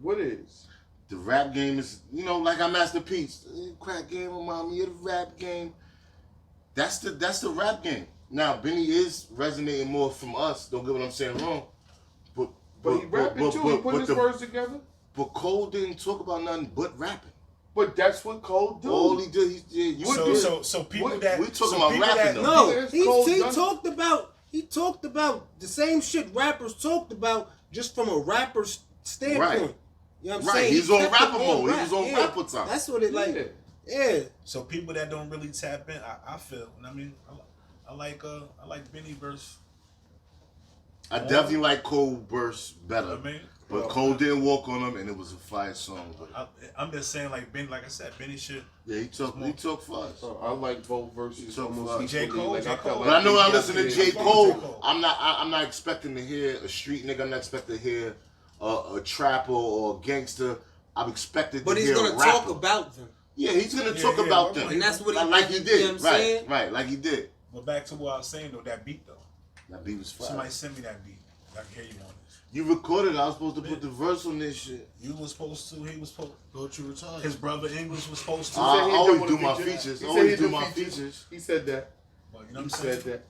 S1: What is?
S3: The rap game is, you know, like I Master P. Crack game remind me of the rap game. That's the rap game. Now Benny is resonating more from us. Don't get what I'm saying wrong.
S1: But he rapping too. He put his words together.
S3: But Cole didn't talk about nothing but rapping.
S1: But that's what Cole do.
S3: All he did,
S2: So people that
S3: we talking
S2: so
S3: about
S2: people
S3: rapping
S2: that,
S3: though.
S7: No,
S1: Yeah, it's
S7: he
S1: Cole done.
S7: talked about the same shit rappers talked about just from a rapper's standpoint.
S3: Right.
S7: You know what I'm
S3: Right,
S7: saying?
S3: he's
S7: He
S3: on
S7: kept
S3: rapper
S7: it
S3: mode. He
S7: rap.
S3: was on
S7: Yeah.
S3: rapper time.
S7: That's what it like. Yeah.
S2: So people that don't really tap in, I feel. I mean, I like Benny verse.
S3: I definitely like Cole burst better.
S2: I mean,
S3: But Cole didn't walk on him, and it was a fire song.
S2: I'm just saying, like Ben, like I said, Benny shit.
S3: Yeah, he took fast.
S1: I like both verses.
S3: So
S1: almost
S3: far.
S2: J. Cole,
S1: Like,
S2: J.
S1: I felt
S2: Cole.
S3: But I know when I listen to
S1: yeah.
S3: J.
S2: J.
S3: Cole,
S2: Cole.
S3: I'm not expecting to hear a street nigga. I'm not expecting to hear a trapper or a gangster. I'm expecting
S7: But
S3: to
S7: he's
S3: hear
S7: gonna
S3: a rapper.
S7: talk about them.
S3: Yeah, he's gonna
S2: Yeah,
S3: talk
S2: yeah,
S3: about
S2: right,
S3: them.
S7: And that's what he
S3: like he
S7: you know
S3: did.
S7: what I'm saying?
S3: Right, like he did.
S2: But back to what I was saying though, that beat though.
S3: That beat was fire.
S2: Somebody send me that beat. I can hear you on this.
S3: You recorded. I was supposed to put the verse on this shit.
S2: You was supposed to. He was supposed.
S6: Thought you retired.
S2: His brother English was supposed to.
S3: I
S1: He said he
S3: always
S1: don't
S3: do
S1: wanna
S3: my
S1: feature.
S3: features.
S1: He said
S3: Always
S1: he
S3: do
S1: do
S3: my
S1: features.
S3: features.
S1: He said that.
S2: But you know
S1: He
S2: what I'm saying?
S1: said that.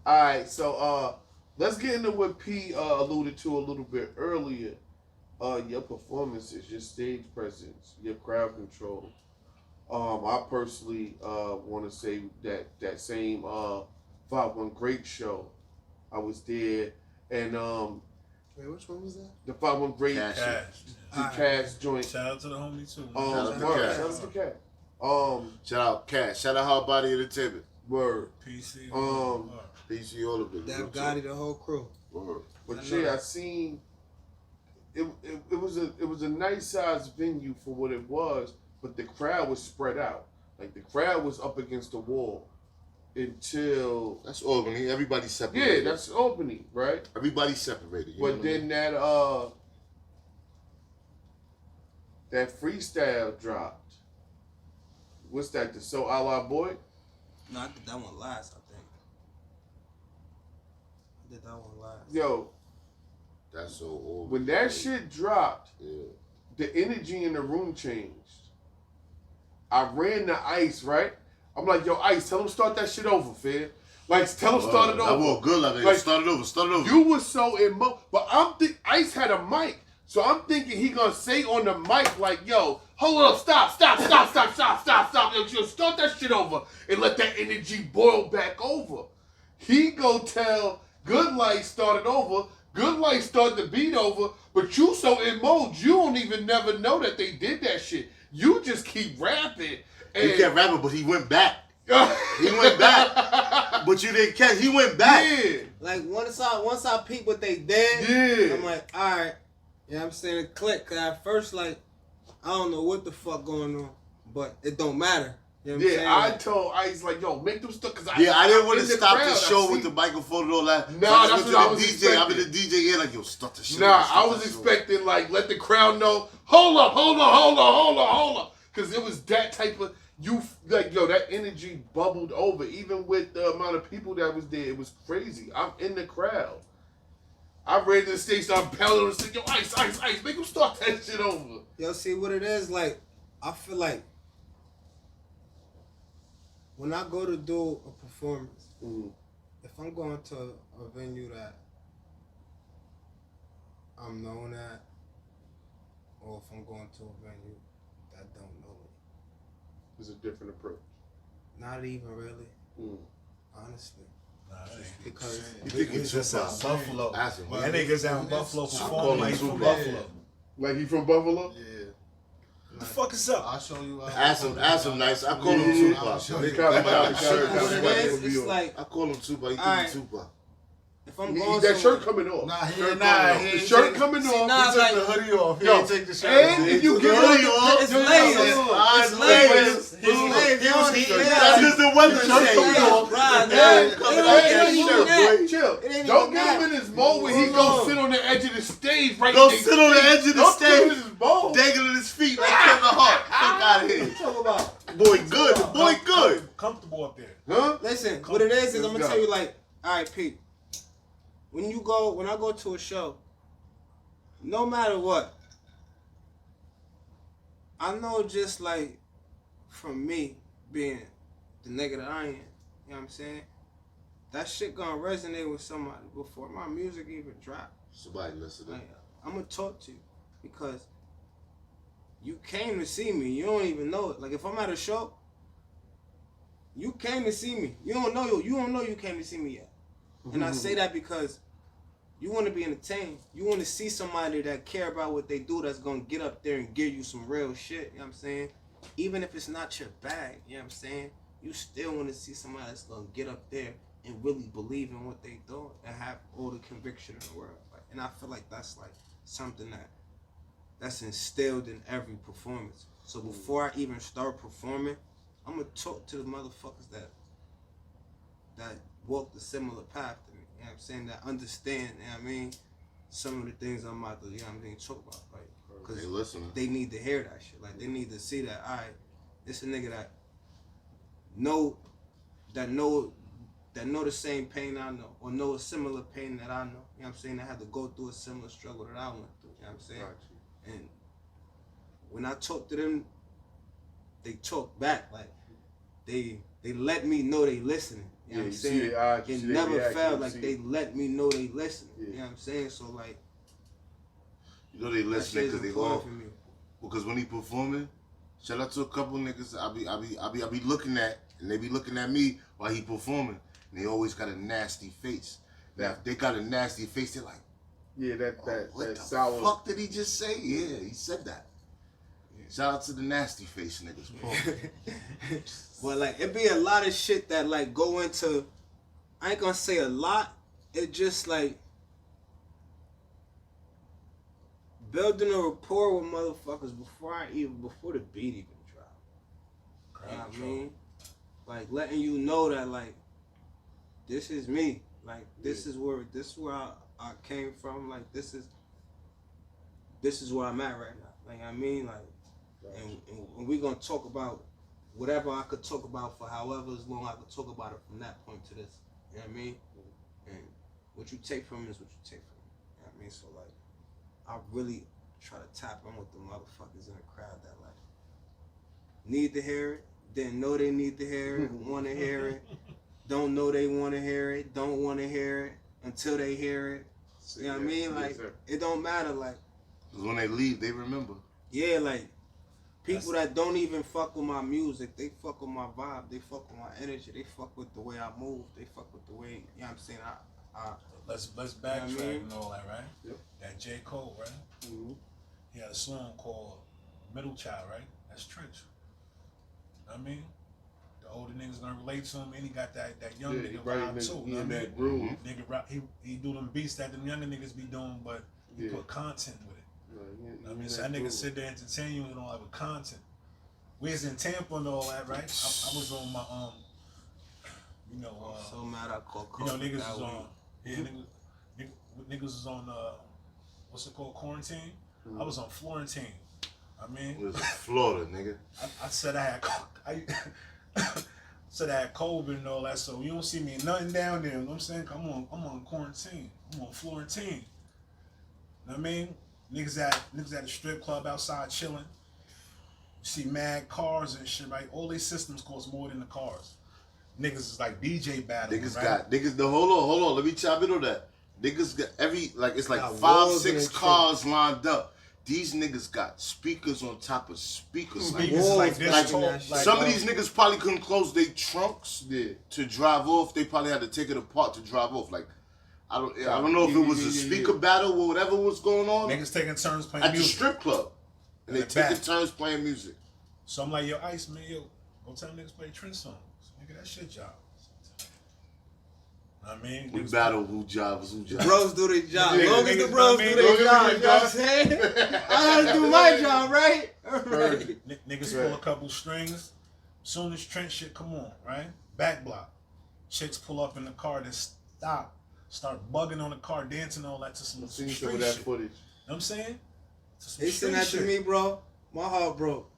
S1: All right, so let's get into what P alluded to a little bit earlier. Your performances, your stage presence, your crowd control. I personally want to say that same 5-1 Great show. I was there, and
S6: Wait, which one was that?
S1: the 5-1 Great
S3: Cash.
S1: the Cash joint.
S2: Shout out to the homie too.
S3: Shout out to
S1: Word,
S3: Cash.
S1: shout out to Cash.
S3: Shout out Cash. Shout out Hard Body Entertainment.
S1: Word.
S2: PC.
S3: PC all of it.
S7: Dev Gotti, the whole crew.
S3: Word.
S1: But
S7: I know
S1: yeah,
S7: that.
S1: I seen it was a nice sized venue for what it was, but the crowd was spread out. Like the crowd was up against the wall until
S3: That's Albany. Everybody's separated.
S1: yeah, that's Albany, right?
S3: Everybody's separated. You know
S1: But
S3: what I
S1: then
S3: mean?
S1: that freestyle dropped. What's that? The So A La Boy?
S7: No, I did that one last, I think. I did that one last.
S1: Yo,
S3: That's so old.
S1: when that shit dropped,
S3: Yeah.
S1: the energy in the room changed. I ran to Ice, right? I'm like, yo, Ice, tell him start that shit over, fam. Like, tell him start it
S3: I
S1: over.
S3: walk good like that.
S1: Like,
S3: Start it over.
S1: You was so but Ice had a mic, so I'm thinking he gonna say on the mic like, yo, hold up, stop. Yo, start that shit over and let that energy boil back over. He go tell Good Light start it over. Good Light start the beat over, but you so in mode, you don't even never know that they did that shit. You just keep rapping. And
S3: He kept rapping, but he went back. He went back. But you didn't catch. He went back.
S1: Yeah.
S7: Like once I peep what they did,
S1: Yeah.
S7: I'm like, all right. You know what I'm saying? It clicked. 'Cause at first, like, I don't know what the fuck going on, but it don't matter. You know what I'm saying?
S1: Yeah, I
S7: Like,
S1: told Ice like, yo, make them stuff because
S3: Yeah, I didn't want to
S1: in the
S3: stop
S1: crowd,
S3: the
S1: I
S3: show
S1: see-
S3: with the microphone and all that.
S1: Nah,
S3: So I
S1: that's
S3: just
S1: what I
S3: went to
S1: was
S3: the DJ. I'm in
S1: expecting.
S3: the DJ ear like, yo, start the show.
S1: Nah,
S3: start
S1: I
S3: the
S1: was
S3: show.
S1: expecting like let the crowd know. Hold up, because it was that type of like yo that energy bubbled over. Even with the amount of people that was there, it was crazy. I'm in the crowd. I ran to the stage, started pounding on the stage. Yo, Ice, make him start that shit over.
S7: yo, see what it is? Like, I feel like when I go to do a performance, if I'm going to a venue that I'm known at, or if I'm going to a venue that don't know me,
S1: It's a different approach.
S7: not even really, honestly.
S2: Nah, that ain't-
S7: Because
S3: You think
S2: We
S3: it's
S2: just out
S3: Tupac?
S2: Buffalo.
S3: Ask him.
S2: That nigga's out in Buffalo
S3: call
S2: performing
S3: him
S2: like from
S3: Tupac.
S2: Buffalo.
S1: Like he from Buffalo?
S6: Yeah.
S2: What the fuck is up?
S6: I'll show you.
S3: Ask him nice. I call him
S1: Yeah.
S3: Tupac.
S6: I'll
S1: They
S6: show
S1: call
S6: you.
S1: him out.
S7: what it is, it's like
S3: I call him Tupac. He
S7: Alright.
S3: think he Tupac.
S7: if I'm
S1: That
S7: going
S1: shirt
S7: somewhere-
S1: coming off.
S6: Nah, he
S1: Shirt
S6: ain't
S1: coming off.
S6: he
S1: The
S6: ain't
S1: shirt
S6: take-
S1: coming
S7: See,
S1: off.
S7: nah,
S6: He took
S7: like-
S6: the hoodie off. He
S1: Yo,
S6: ain't take the shirt
S1: and
S6: off.
S1: if you
S3: He
S1: give
S3: took
S1: it
S3: the hoodie off.
S7: It's
S1: yo,
S7: layers.
S1: yo, yo,
S7: It's layers.
S3: He was-
S7: It's layers.
S3: he was-
S7: He
S3: That's
S7: layers.
S3: just the weather
S1: The shirt
S3: shade.
S1: coming off.
S7: Right,
S3: Yeah,
S7: nah.
S3: coming
S7: It
S3: out
S7: ain't
S3: that
S7: even
S3: shirt,
S7: that.
S3: boy.
S1: Chill.
S7: It ain't
S1: Don't
S7: even
S1: get him
S7: that.
S1: in his mode where he
S7: Hold
S1: go
S7: on.
S1: sit on the edge of the stage right
S3: Go
S1: there.
S3: sit on the edge of the
S1: Don't get him in
S3: stage,
S1: his mode.
S3: dangling his feet like Kevin Hart. Fuck out of here.
S7: Talk about.
S3: Boy, good. Boy, good.
S2: Comfortable up there.
S1: Huh?
S7: Listen, what it is
S1: Let's
S7: I'm gonna
S1: go.
S7: tell you like, all right, Pete. When I go to a show, no matter what, I know just like from me being the nigga that I am, you know what I'm saying? That shit gonna resonate with somebody before my music even drop.
S3: Somebody listening.
S7: Like, I'm gonna talk to you because you came to see me. You don't even know it. Like if I'm at a show, you came to see me. You don't know you came to see me yet. And I say that because you want to be entertained. You want to see somebody that care about what they do, that's gonna get up there and give you some real shit. You know what I'm saying? Even if it's not your bag, you know what I'm saying? You still want to see somebody that's gonna get up there and really believe in what they do and have all the conviction in the world. Like, and I feel like that's like something that's instilled in every performance. So before I even start performing, I'm gonna talk to the motherfuckers that walk the similar path to me. You know what I'm saying? That understand, you know what I mean, some of the things I'm about to, you know what I mean, talk about. Like, because they need to hear that shit. Like, they need to see that, all right, it's a nigga that know the same pain I know, or know a similar pain that I know. You know what I'm saying? I had to go through a similar struggle that I went through. You know what I'm saying? And when I talk to them, they talk back. Like, they let me know they listening. You know what I'm saying? It never felt like they let me know they listening. You know what I'm saying? So like,
S3: you know they listening because they all. Because when he performing, shout out to a couple niggas I be looking at, and they be looking at me while he performing, and they always got a nasty face. Now if they got a nasty face, they're like,
S1: yeah,
S3: what the
S1: sour.
S3: fuck did he just say? Yeah, he said that. Shout out to the nasty face niggas.
S7: Well, like, it be a lot of shit that, like, go into, I ain't gonna say a lot, it just, like, building a rapport with motherfuckers before the beat even drop. You know what I mean? Like, letting you know that, like, this is me. Like, this is where I came from. Like, this is where I'm at right now. Like, I mean, like, and we're gonna talk about whatever I could talk about for however long I could talk about it from that point to this. You know what I mean? And what you take from it is what you take from it. You know what I mean? So like, I really try to tap in with the motherfuckers in the crowd that like need to hear it, didn't know they need to hear it, want to hear it, don't know they want to hear it, don't want to hear it until they hear it. You know what I mean? Like, it don't matter. Like,
S3: because when they leave, they remember.
S7: Yeah, like, people that don't even fuck with my music, they fuck with my vibe, they fuck with my energy, they fuck with the way I move, they fuck with the way, you know what I'm saying,
S2: Let's backtrack,
S7: you know what I mean?
S2: and all that, right?
S1: Yep.
S2: That J. Cole, right?
S1: Mm-hmm.
S2: He had a song called Middle Child, right? That's Trench. You know what I mean? The older niggas gonna relate to him, and he got that young nigga vibe too. You know what I mean? Nigga rap, he do them beats that them younger niggas be doing, but he put content with it. You know what I mean? So that nigga sit there and entertain you and all that with content. We was in Tampa and all that, right? I was on my
S7: so mad I called
S2: you know, niggas was on niggas was on what's it called, quarantine? Mm-hmm. I was on Florentine. I mean,
S3: it was Florida, nigga.
S2: I said I had COVID and all that, so you don't see me nothing down there. You know what I'm saying? I'm on quarantine. I'm on Florentine. You know what I mean? Niggas at the strip club outside chilling. You see mad cars and shit, right? All these systems cost more than the cars. Niggas is like DJ battling, right?
S3: Hold on, let me chop in on that. Niggas got it's like 5-6 cars lined up. These niggas got speakers on top of speakers.
S2: Like this tall,
S3: some of these niggas probably couldn't close their trunks to drive off. They probably had to take it apart to drive off. Like, I don't know if it was a speaker battle or whatever was going on.
S2: Niggas taking turns playing
S3: at
S2: music.
S3: the strip club. And they taking turns playing music.
S2: So I'm like, yo, Ice, man, go tell them niggas play Trench songs. Nigga, that shit job. I mean,
S3: we battle who jobs.
S7: Bros do their job. As long as the bros do their job, you know what I'm saying? I gotta do my job, right? Right.
S2: Niggas pull a couple strings. Soon as Trench shit come on, right? Back block. Chicks pull up in the car, then stop. Start bugging on the car, dancing all that to some street shit. You know
S1: footage.
S2: what I'm saying?
S7: They send that to me, bro. My heart broke.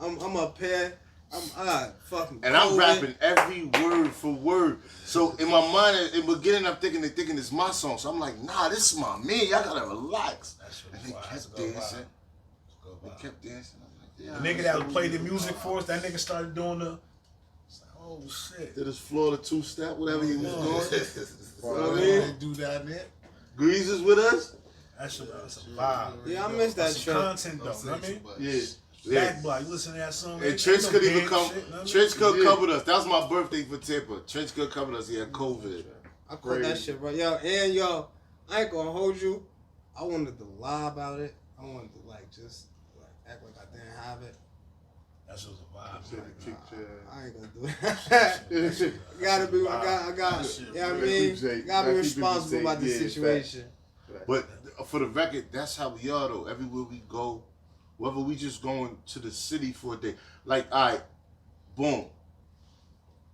S7: I'm up here. I'm fucking.
S3: And I'm rapping every word for word. So in my mind, in the beginning, I'm thinking they're thinking it's my song. So I'm like, nah, this is my man. Y'all gotta relax. And they kept dancing. They kept dancing. I'm like,
S2: the nigga that would play the music for us, that nigga started doing the. Oh shit.
S3: Did his Florida 2-step, whatever he was doing.
S6: I didn't do that in it.
S3: Grease is with us.
S2: That's a vibe.
S7: Yeah, I missed that
S2: show. Content though, I mean?
S1: Yeah.
S2: Back block. You listen to that song.
S3: And Trench could even come. Trench could
S1: Yeah.
S3: covered us. That was my birthday for Tampa. Trench could covered us. He had COVID.
S7: I caught that shit, bro. Yo, and yo, I ain't gonna hold you. I wanted to lie about it. I wanted to just act like I didn't have it.
S2: That shit was a vibe.
S7: I ain't gonna do that. Gotta be. I got. You know what I mean? Gotta be responsible about the situation.
S3: But for the record, that's how we are though. Everywhere we go, whether we just going to the city for a day, like alright, boom.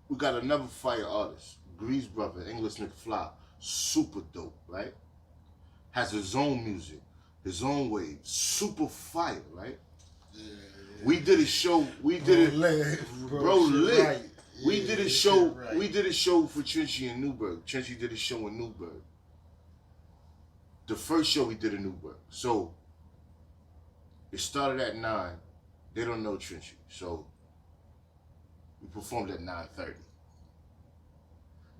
S3: We got another fire artist, Grease brother, English McFly, super dope, right? Has his own music, his own wave, super fire, right?
S6: Yeah.
S3: We did a show. We did it, bro. Lit.
S6: Right.
S3: We
S6: Yeah,
S3: did a
S6: shit
S3: show.
S6: right.
S3: We did a show for Trenchy in Newburgh. Trenchy did a show in Newburgh. The first show we did in Newburgh. So it started at 9. They don't know Trenchy, so we performed at 9:30.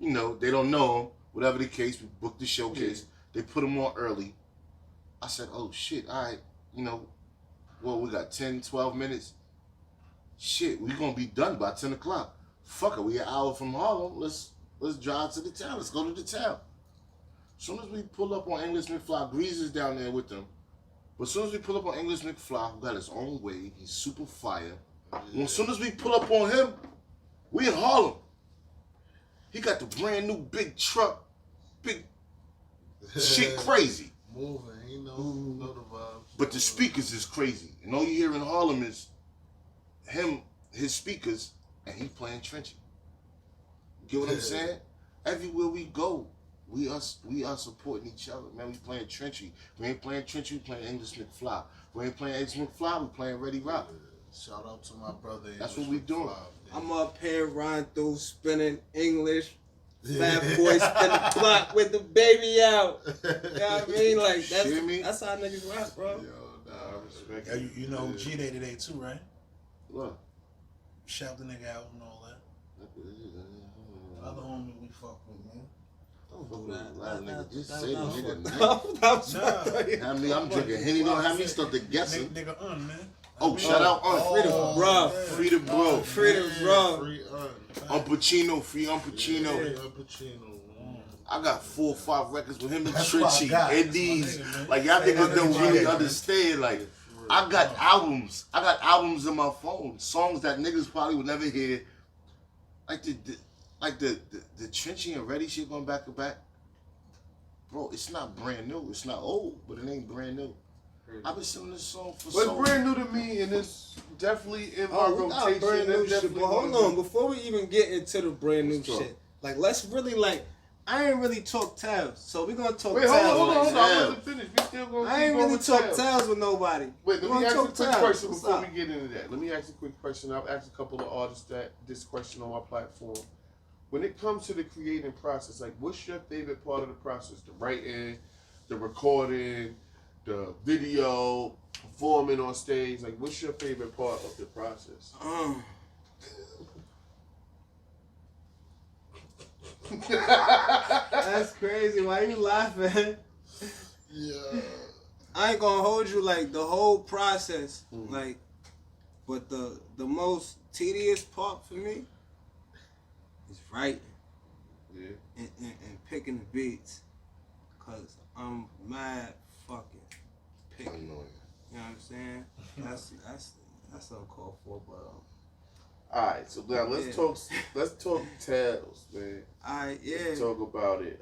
S3: You know, they don't know him. Whatever the case, we booked the showcase. They put him on early. I said, oh shit, all right, you know, well, we got 10, 12 minutes. Shit, we gonna be done by 10 o'clock. Fuck it, we an hour from Harlem. Let's drive to the town. Let's go to the town. As soon as we pull up on English McFly, Grease is down there with them. But as soon as we pull up on English McFly, who got his own way, he's super fire. As soon as we pull up on him, we in Harlem. He got the brand new big truck, big shit crazy.
S6: Moving, you know the vibes.
S3: But the speakers is crazy. And all you hear in Harlem is him, his speakers, and he playing Trenchy. Get what I'm saying? Everywhere we go, we are supporting each other. Man, we playing Trenchy. We ain't playing Trenchy, we playing English McFly. We ain't playing English McFly, we playing Ready Rock.
S6: Shout out to my brother.
S3: That's what we doing.
S7: I'm up here riding through spinning English. Fat boy spin the block with the baby out. You know what I mean? Like that's how niggas rock, bro.
S6: Yo, nah, I respect
S2: Yeah, you know G Day today too, right?
S3: What?
S2: Shout the nigga out and all that. Other homie we fuck with, man.
S3: Don't do that. Nigga, just say the nigga name. Have me, I'm drinking Henny. Don't have me start to guessing.
S2: Nigga, man.
S3: Oh, shout out
S7: Freedom, bro.
S3: Freedom, bro.
S7: Freedom, bro.
S6: Free
S3: Pacino, free Pacino.
S6: Pacino.
S3: I got 4 or 5 records with him and
S6: That's what I
S3: Trenchy
S6: got.
S3: and these.
S2: That's my nigga,
S3: Like y'all niggas don't
S6: That's
S3: really
S6: right,
S3: understand. Like I got albums. I got albums in my phone. Songs that niggas probably would never hear. Like the Trenchy and Ready shit going back to back. Bro, it's not brand new. It's not old, but it ain't brand new. I've been singing this song for
S1: What's
S3: so
S1: brand new to me, and it's definitely in my
S7: Oh, we got
S1: rotation.
S7: brand new
S1: That's
S7: shit. But
S1: definitely
S7: hold
S1: one of
S7: on, before we even get into the brand new
S3: Let's talk.
S7: shit, like let's really I ain't really talk tabs, so we gonna talk
S1: Wait,
S7: tabs.
S1: hold on. I
S3: Tab.
S1: wasn't finished. We still gonna
S7: I
S1: keep
S7: ain't
S1: going
S7: really
S1: with
S7: talk
S1: tabs.
S7: tabs with nobody.
S1: Wait,
S7: We
S1: let me
S7: gonna
S1: ask you a
S7: talk
S1: quick
S7: tabs.
S1: question
S7: What's
S1: before
S7: up?
S1: we get into that. Let me ask you a quick question. I've asked a couple of artists this question on my platform. When it comes to the creating process, like what's your favorite part of the process? The writing, the recording, the video, performing on stage. Like what's your favorite part of the process?
S7: That's crazy. Why you laughing?
S6: Yeah.
S7: I ain't gonna hold you like the whole process, like, but the most tedious part for me is writing
S1: Yeah.
S7: and picking the beats, cause I'm mad fucking picky. You know what I'm saying? That's uncalled for, but
S1: All right, so now let's talk tails, man. Let's talk about it.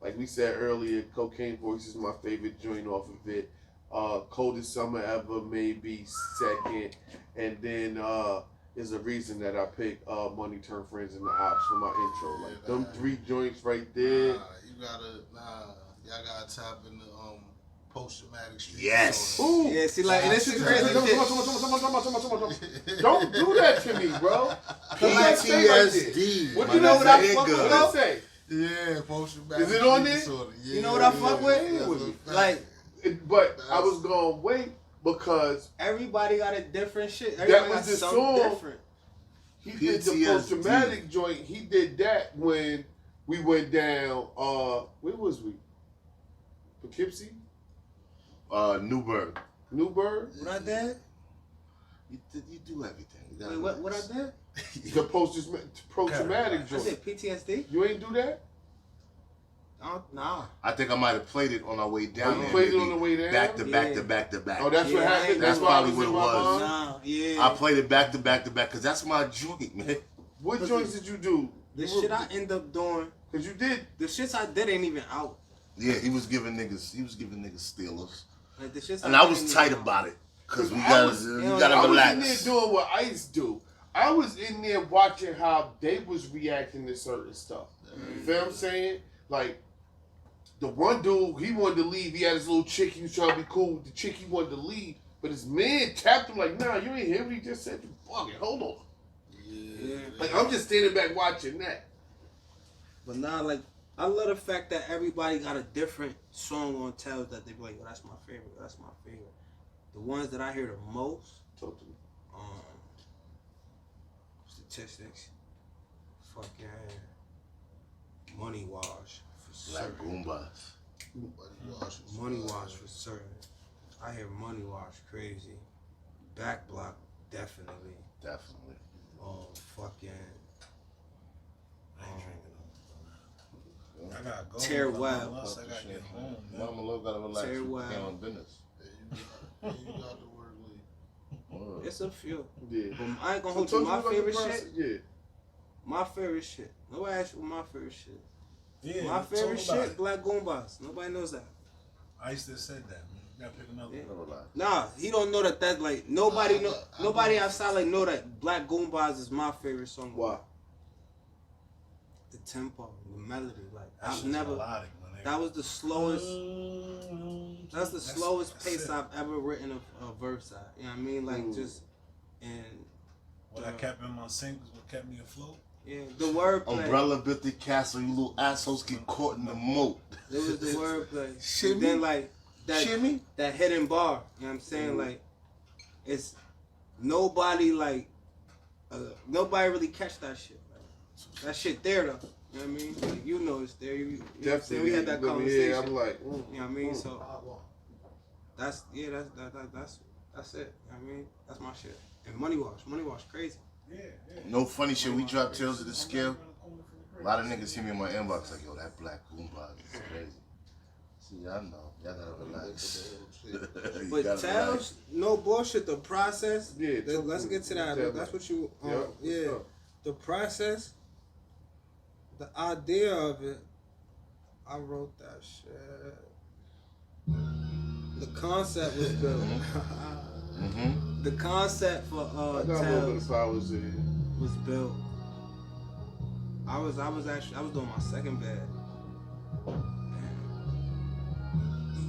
S1: Like we said earlier, Cocaine Voice is my favorite joint off of it. Coldest Summer Ever maybe second, and then there's a reason that I picked Money Turn Friends and the Ops for my intro. Like them 3 joints right there.
S6: Y'all gotta tap in the post-traumatic street.
S3: Yes.
S1: Ooh.
S7: yeah, see, like, and this is crazy.
S1: Don't do that to me, bro.
S3: PTSD.
S1: What
S7: You know what I fuck with,
S1: What
S7: though?
S1: I say?
S6: Yeah, post-traumatic
S1: Is it on
S6: street
S1: there?
S6: disorder. Yeah,
S7: You know what I fuck with?
S6: that's a
S7: Like,
S6: fact.
S1: But I was gonna wait because
S7: everybody got a different shit.
S1: That
S7: Everybody
S1: was
S7: got
S1: the
S7: something
S1: song.
S7: different.
S1: he did the
S3: PTSD.
S1: post-traumatic joint. He did that when we went down. Where was we? Poughkeepsie,
S3: Newburgh.
S1: Newburgh.
S7: Not that?
S3: You do everything. You gotta
S7: Wait, what I did?
S1: The post-traumatic
S7: I
S1: joint.
S7: said PTSD?
S1: You ain't do that?
S7: Nah.
S3: I think I might have played it on our way down.
S1: Oh, you
S3: there,
S1: played it
S3: maybe
S1: on the way down?
S3: Back to back
S7: Yeah.
S3: to back to back.
S1: Oh, that's what
S7: Yeah, I
S1: happened?
S7: ain't
S1: That's
S3: know.
S1: why I
S3: That's
S1: was in
S3: probably
S1: my
S3: what it was.
S1: mind?
S7: Nah, yeah.
S3: I played it back to back to back because that's my joint, man.
S1: What joints did you do?
S7: The shit I end up doing,
S1: Because you did.
S7: the shits I did ain't even out.
S3: Yeah, he was giving niggas stealers.
S7: Like the shits
S3: And I
S7: did
S3: was
S7: ain't
S3: tight
S7: even out.
S3: about it. Because we
S1: I
S3: gotta,
S1: was-
S3: you
S7: I
S3: gotta
S1: I was
S3: relax.
S1: in there doing what Ice do. I was in there watching how they was reacting to certain stuff. You feel what I'm saying? Like, the one dude, he wanted to leave. He had his little chick. He was trying to be cool with the chick. He wanted to leave. But his man tapped him like, nah, you ain't hear what he just said. You fucking hold on.
S7: Yeah.
S1: Like, I'm just standing back watching that.
S7: But nah, like, I love the fact that everybody got a different song on Tales that they be like, oh, that's my favorite, that's my favorite. The ones that I hear the most,
S1: Talk to me.
S7: statistics, fucking Money Wash for
S3: Black
S7: certain.
S3: Goombas.
S7: Money Wash for certain. I hear Money Wash crazy. Back Block, definitely.
S3: Definitely.
S7: Fucking
S2: I ain't drinking no. I gotta go.
S7: Tear
S2: Like,
S7: Wild.
S2: once I gotta get home, man.
S3: Mama Love gotta relax.
S7: Tear
S3: We
S7: Wild.
S3: can't on business.
S6: You got to work late.
S3: Word.
S7: it's a few.
S1: Yeah.
S7: But I ain't gonna
S1: So
S7: hold
S1: talk
S7: you.
S1: to me
S7: My
S1: about the
S7: favorite
S1: process.
S7: shit.
S1: Yeah.
S7: My favorite shit. Nobody asked you what my favorite shit.
S2: Yeah,
S7: My favorite
S2: talk about
S7: shit,
S2: it.
S7: Black Goombas. Nobody knows that.
S2: Ice just said that, man. You gotta pick another
S7: Yeah.
S2: one.
S3: Gotta relax.
S7: Nah, he don't know that. That like nobody know.
S6: I
S7: Nobody
S6: know.
S7: outside like know that Black Goombas is my favorite song.
S1: Why?
S7: The tempo, the melody. Like
S2: That
S7: I've
S2: shit's
S7: never.
S2: melodic, my nigga.
S7: That was the slowest. That's the slowest
S2: that's
S7: pace
S2: it.
S7: I've ever written a verse at. You know what I mean? Like just and
S2: What I kept in my singles, what kept me afloat.
S7: yeah, the wordplay.
S3: Umbrella built the castle, you little assholes get caught in the moat.
S7: It was the wordplay.
S3: Shimmy.
S7: And then like that
S3: Shimmy?
S7: that hidden bar. You know what I'm saying? Like it's nobody like nobody really catch that shit. Like, that shit there though. You know what I mean? Like you know it's there. You know what I'm saying? We had that conversation.
S1: Yeah, I'm like,
S7: You know what I mean? So that's it. You know what I mean? That's my shit. And Money Wash crazy.
S2: Yeah, yeah.
S3: No funny shit, we dropped Tales of the Scale. A lot of niggas hit me in my inbox like, yo, that Black Goomba is crazy. See, I know. Y'all gotta relax. You
S7: But
S3: gotta
S7: Tales,
S3: relax.
S7: no bullshit. The process.
S1: Yeah,
S7: Let's get to that.
S1: yeah,
S7: That's what you.
S1: yeah.
S7: Yeah. The process. The idea of it. I wrote that shit. The concept was built.
S3: Mm-hmm.
S7: The concept for
S1: I got a little bit
S7: Tales
S1: of powers in.
S7: was built. I was doing my second bed. And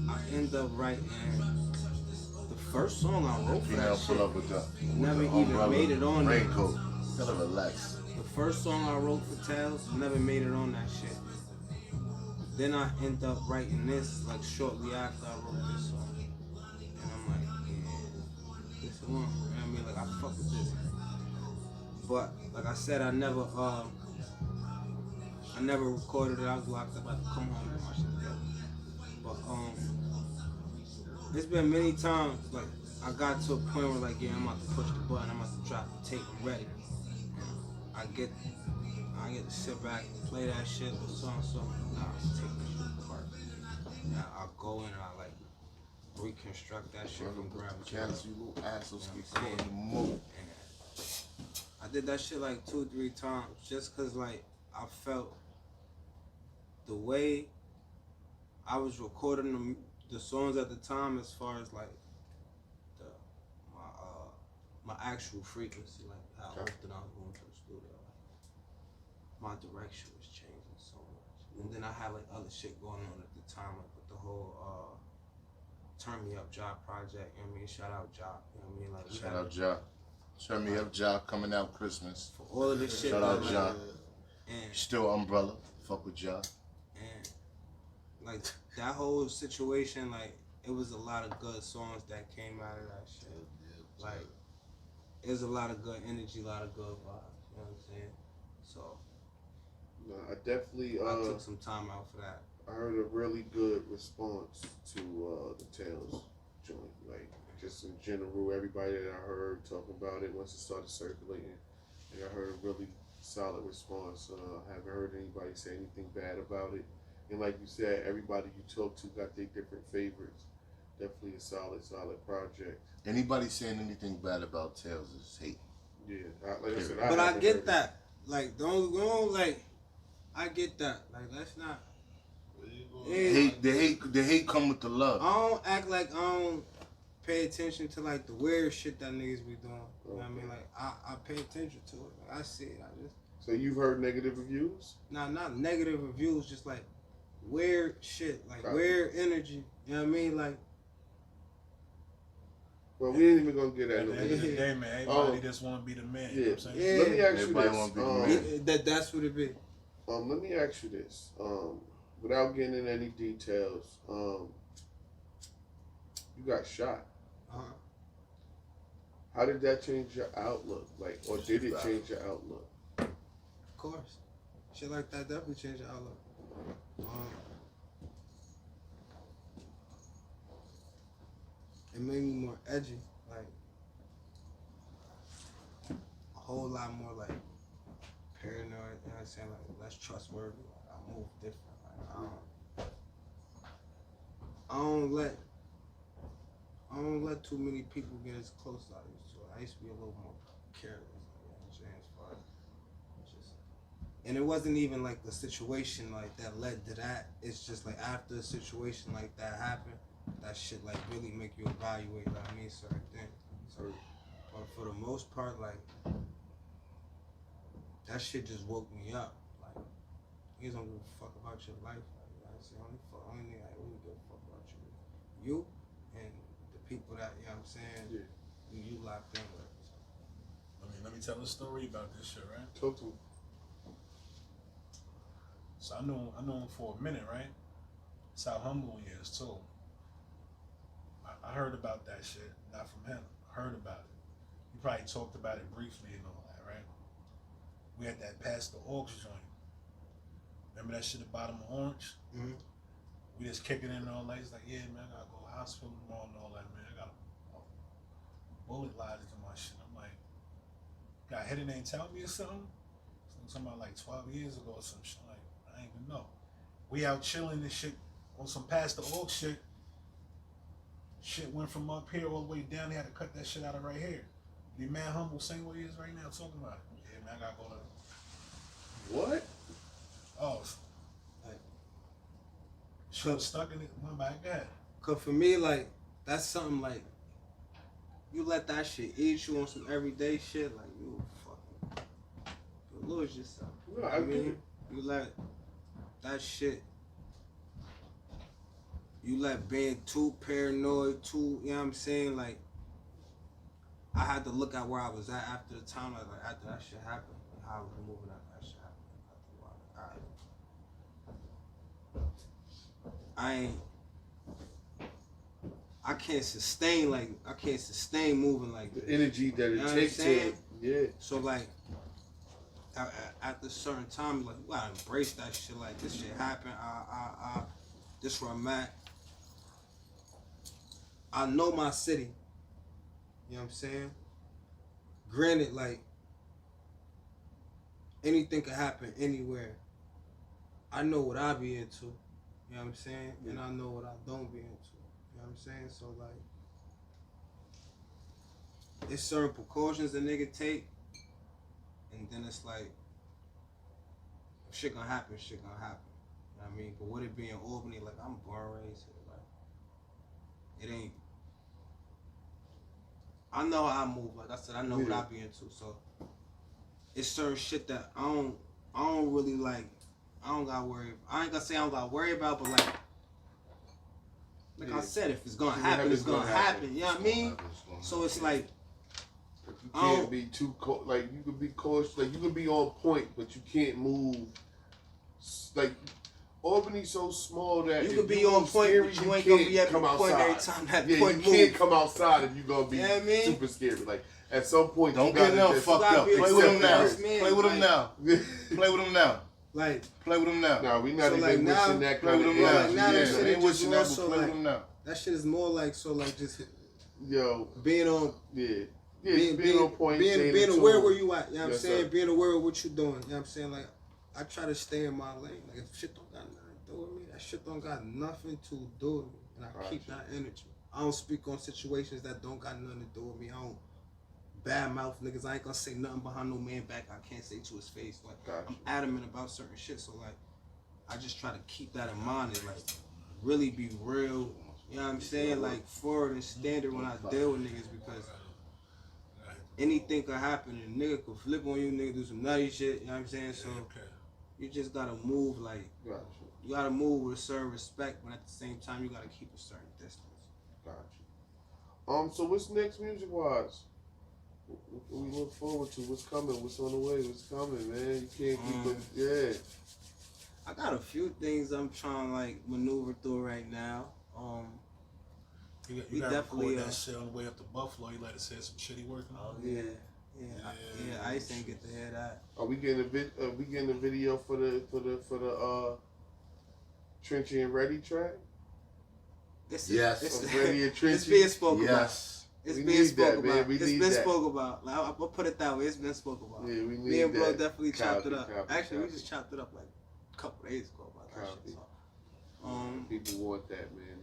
S7: I end up writing the first song I wrote for
S3: Female
S7: that
S3: pull
S7: shit.
S3: up with the
S7: Never
S3: with the
S7: even
S3: umbrella,
S7: made it on there.
S3: raincoat. Gotta relax.
S7: The first song I wrote for Tales never made it on that shit. Then I end up writing this like shortly after I wrote this song. And I'm like, yeah, this the one. You know what I mean? Like I fuck with this. But like I said, I never recorded it. I was locked up. I had to come home and get my shit together. But it's been many times like I got to a point where like, yeah, I'm about to push the button. I'm about to drop the tape. I'm ready. And I get to sit back and play that shit with so nah, take that shit apart. And I'll go in and I like reconstruct that shit from ground zero.
S3: Cats, you little assholes
S7: You
S3: get
S7: know what
S3: caught in the moat.
S7: And I did that shit like 2 or 3 times just cause like I felt the way I was recording the songs at the time as far as like my actual frequency, like how often I was going to the studio. Like, my direction was changing so much. And then I had like other shit going on at the time, like with the whole Turn Me Up Job project, you know what I mean? Shout out Job, you know what I mean? Like
S3: Shout out Ja. Turn Me Up Ja coming out Christmas.
S7: for all of this shit.
S3: Shout out
S7: like,
S3: Ja.
S7: And
S3: Still Umbrella. Fuck with Ja.
S7: And like that whole situation, like it was a lot of good songs that came out of that shit. Like there's a lot of good energy, a lot of good vibes. You know what I'm saying? So
S1: No, I definitely
S7: I took some time out for that.
S1: I heard a really good response to the Tales joint. Like just in general, everybody that I heard talking about it once it started circulating, and I heard a really solid response. I haven't heard anybody say anything bad about it. And like you said, everybody you talk to got their different favorites. Definitely a solid project.
S3: Anybody saying anything bad about Tails is hate.
S1: Yeah, like I said,
S7: But I
S1: haven't
S7: get
S1: heard
S7: that. Like, don't like. I get that. Like, that's not.
S3: The hate come with the love.
S7: I don't act like I don't pay attention to like the weird shit that niggas be doing. You know what I mean? Like, I pay attention to it. Like, I see it. I just.
S1: So you've heard negative reviews?
S7: Nah, not negative reviews. Just like weird shit. Like
S1: Copy.
S7: weird energy. You know what I mean? Like.
S1: Well, we ain't even gonna get
S2: At
S1: that.
S2: the end of the day, man, everybody just want to be the man. You know what I'm saying?
S7: Yeah.
S1: Let me ask you
S3: Everybody wanna be the
S1: this.
S3: man.
S7: That's what it be.
S1: Let me ask you this. Without getting in any details, you got shot.
S7: Uh-huh.
S1: How did that change your outlook? Like, or did it change your outlook?
S7: Of course. Shit like that definitely change your outlook. It made me more edgy, like a whole lot more like paranoid, you know what I'm saying? Like less trustworthy. Like, I move different. Like, I don't let too many people get as close as I used to. I used to be a little more careless, you know what I'm saying, as far as just, and it wasn't even like the situation like that led to that. It's just like after a situation like that happened, that shit like really make you evaluate, like, I mean, certain things. So, but for the most part, like, that shit just woke me up. Like, niggas don't give a fuck about your life. Like, you know what I'm saying? Only thing I really give a fuck about you and the people that, you know what I'm saying, you locked in with. So.
S2: Let me tell a story about this shit, right?
S1: Talk to me.
S2: So I know him for a minute, right? That's how humble he is too. I heard about that shit, not from him. I heard about it. He probably talked about it briefly and all that, right? We had that past the Orcs joint. Remember that shit at bottom of Orange?
S7: Mm-hmm.
S2: We just kicking in and all that. He's like, yeah, man, I gotta go to the hospital tomorrow and all that, man. I got a bullet lodged in my shit. I'm like, got hit and ain't tell me or something? So I'm talking about like 12 years ago or some shit. Like, I ain't even know. We out chilling and shit on some past the Orcs shit. Shit went from up here all the way down. They had to cut that shit out of right here. Be mad humble, same way he is right now, talking about it. Yeah, man, I gotta go to.
S1: What?
S2: Oh, like, shit stuck in it. My bad, go ahead.
S7: Cause for me, like, that's something like, you let that shit eat you on some everyday shit, like, you fucking, you lose yourself.
S1: No, I get it.
S7: You let that shit. You let being too paranoid, too, you know what I'm saying? Like, I had to look at where I was at after the time, like after that shit happened, like how I was moving after that shit happened. I can't sustain moving like
S1: The
S7: this.
S1: energy that
S7: You know
S1: it
S7: what
S1: takes
S7: I'm
S1: to,
S7: saying?
S1: yeah.
S7: So like, after a certain time, like, you gotta embrace that shit. Like, this shit happened. This where I'm at. I know my city. You know what I'm saying? Granted, like, anything could happen anywhere. I know what I be into. You know what I'm saying? And I know what I don't be into. You know what I'm saying? So, like, it's certain precautions a nigga take. And then it's like, if shit gonna happen, shit gonna happen. You know what I mean? But with it being Albany, like, I'm born and raised here. Like, it ain't. I know how I move. Like I said, I know what I be into. So, it's certain shit that I don't really like. I don't gotta worry. I ain't gonna say I don't gotta worry about, but like I said, if it's gonna happen, it's gonna happen. You know what I mean? So it's like,
S1: You can't be too like you could be cautious, like you could be on point, but you can't move. Like Albany's so small that
S7: you
S1: if
S7: could be
S1: you
S7: on
S1: move
S7: point,
S1: scary,
S7: but you ain't gonna be at the point every time that point
S1: you
S7: move.
S1: can't come outside if you gonna be
S7: You know what I mean?
S1: super scary. Like at some point,
S3: Don't
S1: you
S3: get
S1: gotta
S3: them fucked up.
S7: be
S3: Play with them now.
S7: accept that.
S3: Play with them now. Play with them now.
S7: Like,
S3: Play with them now.
S1: Nah, we not
S7: So,
S1: even
S7: like, now-
S1: wishing that
S3: Play
S1: kind
S3: with
S1: of
S3: them now.
S1: energy.
S7: now that
S3: Yeah,
S7: shit
S3: they ain't
S7: is just
S3: wishing
S7: more
S3: that, but
S7: so
S3: play with
S7: like-
S3: them now.
S7: that shit is more like, so like, just
S1: Yo,
S7: being on,
S1: yeah. Yeah, being on point, staying
S7: being
S1: in
S7: aware
S1: tune.
S7: where you at. You know what I'm
S1: Yes,
S7: saying?
S1: sir.
S7: Being aware of what you doing. You know what I'm saying? Like, I try to stay in my lane. Like, if shit don't got nothing to do with me, that shit don't got nothing to do with me. And I keep that energy. I don't speak on situations that don't got nothing to do with me. I don't badmouth niggas. I ain't gonna say nothing behind no man back I can't say to his face. Like, I'm adamant about certain shit. So, like, I just try to keep that in mind and, like, really be real. You know what I'm saying? Like, forward and standard when I deal with niggas, because anything could happen and a nigga could flip on you, nigga do some nutty shit, you know what I'm saying? So you just gotta move like, you gotta move with a certain respect, but at the same time you gotta keep a certain distance.
S1: Gotcha. So what's next music wise? What we look forward to? What's coming? What's on the way? What's coming, man? You can't keep it.
S7: I got a few things I'm trying to like maneuver through right now.
S2: You
S7: we
S2: got
S7: definitely
S2: record that shit on the way up to Buffalo. You let us hear some shit he working on.
S7: Yeah. I just didn't get to hear that.
S1: Are we getting a video for the Trenchy and Ready track?
S7: It's
S1: Ready and Trenchy.
S7: It's being spoken about.
S3: Yes.
S7: It's
S1: We
S7: being
S1: need
S7: spoken
S1: that, man.
S7: about.
S1: We
S7: It's
S1: need
S7: been
S1: that.
S7: spoken about. Like, I'll put it that way. It's been spoken about.
S1: Yeah, we need
S7: Me and bro
S1: that.
S7: definitely chopped it up. Actually,
S1: copy.
S7: we just chopped it up like a couple days ago about that
S1: Copy.
S7: shit. So,
S1: People want that, man.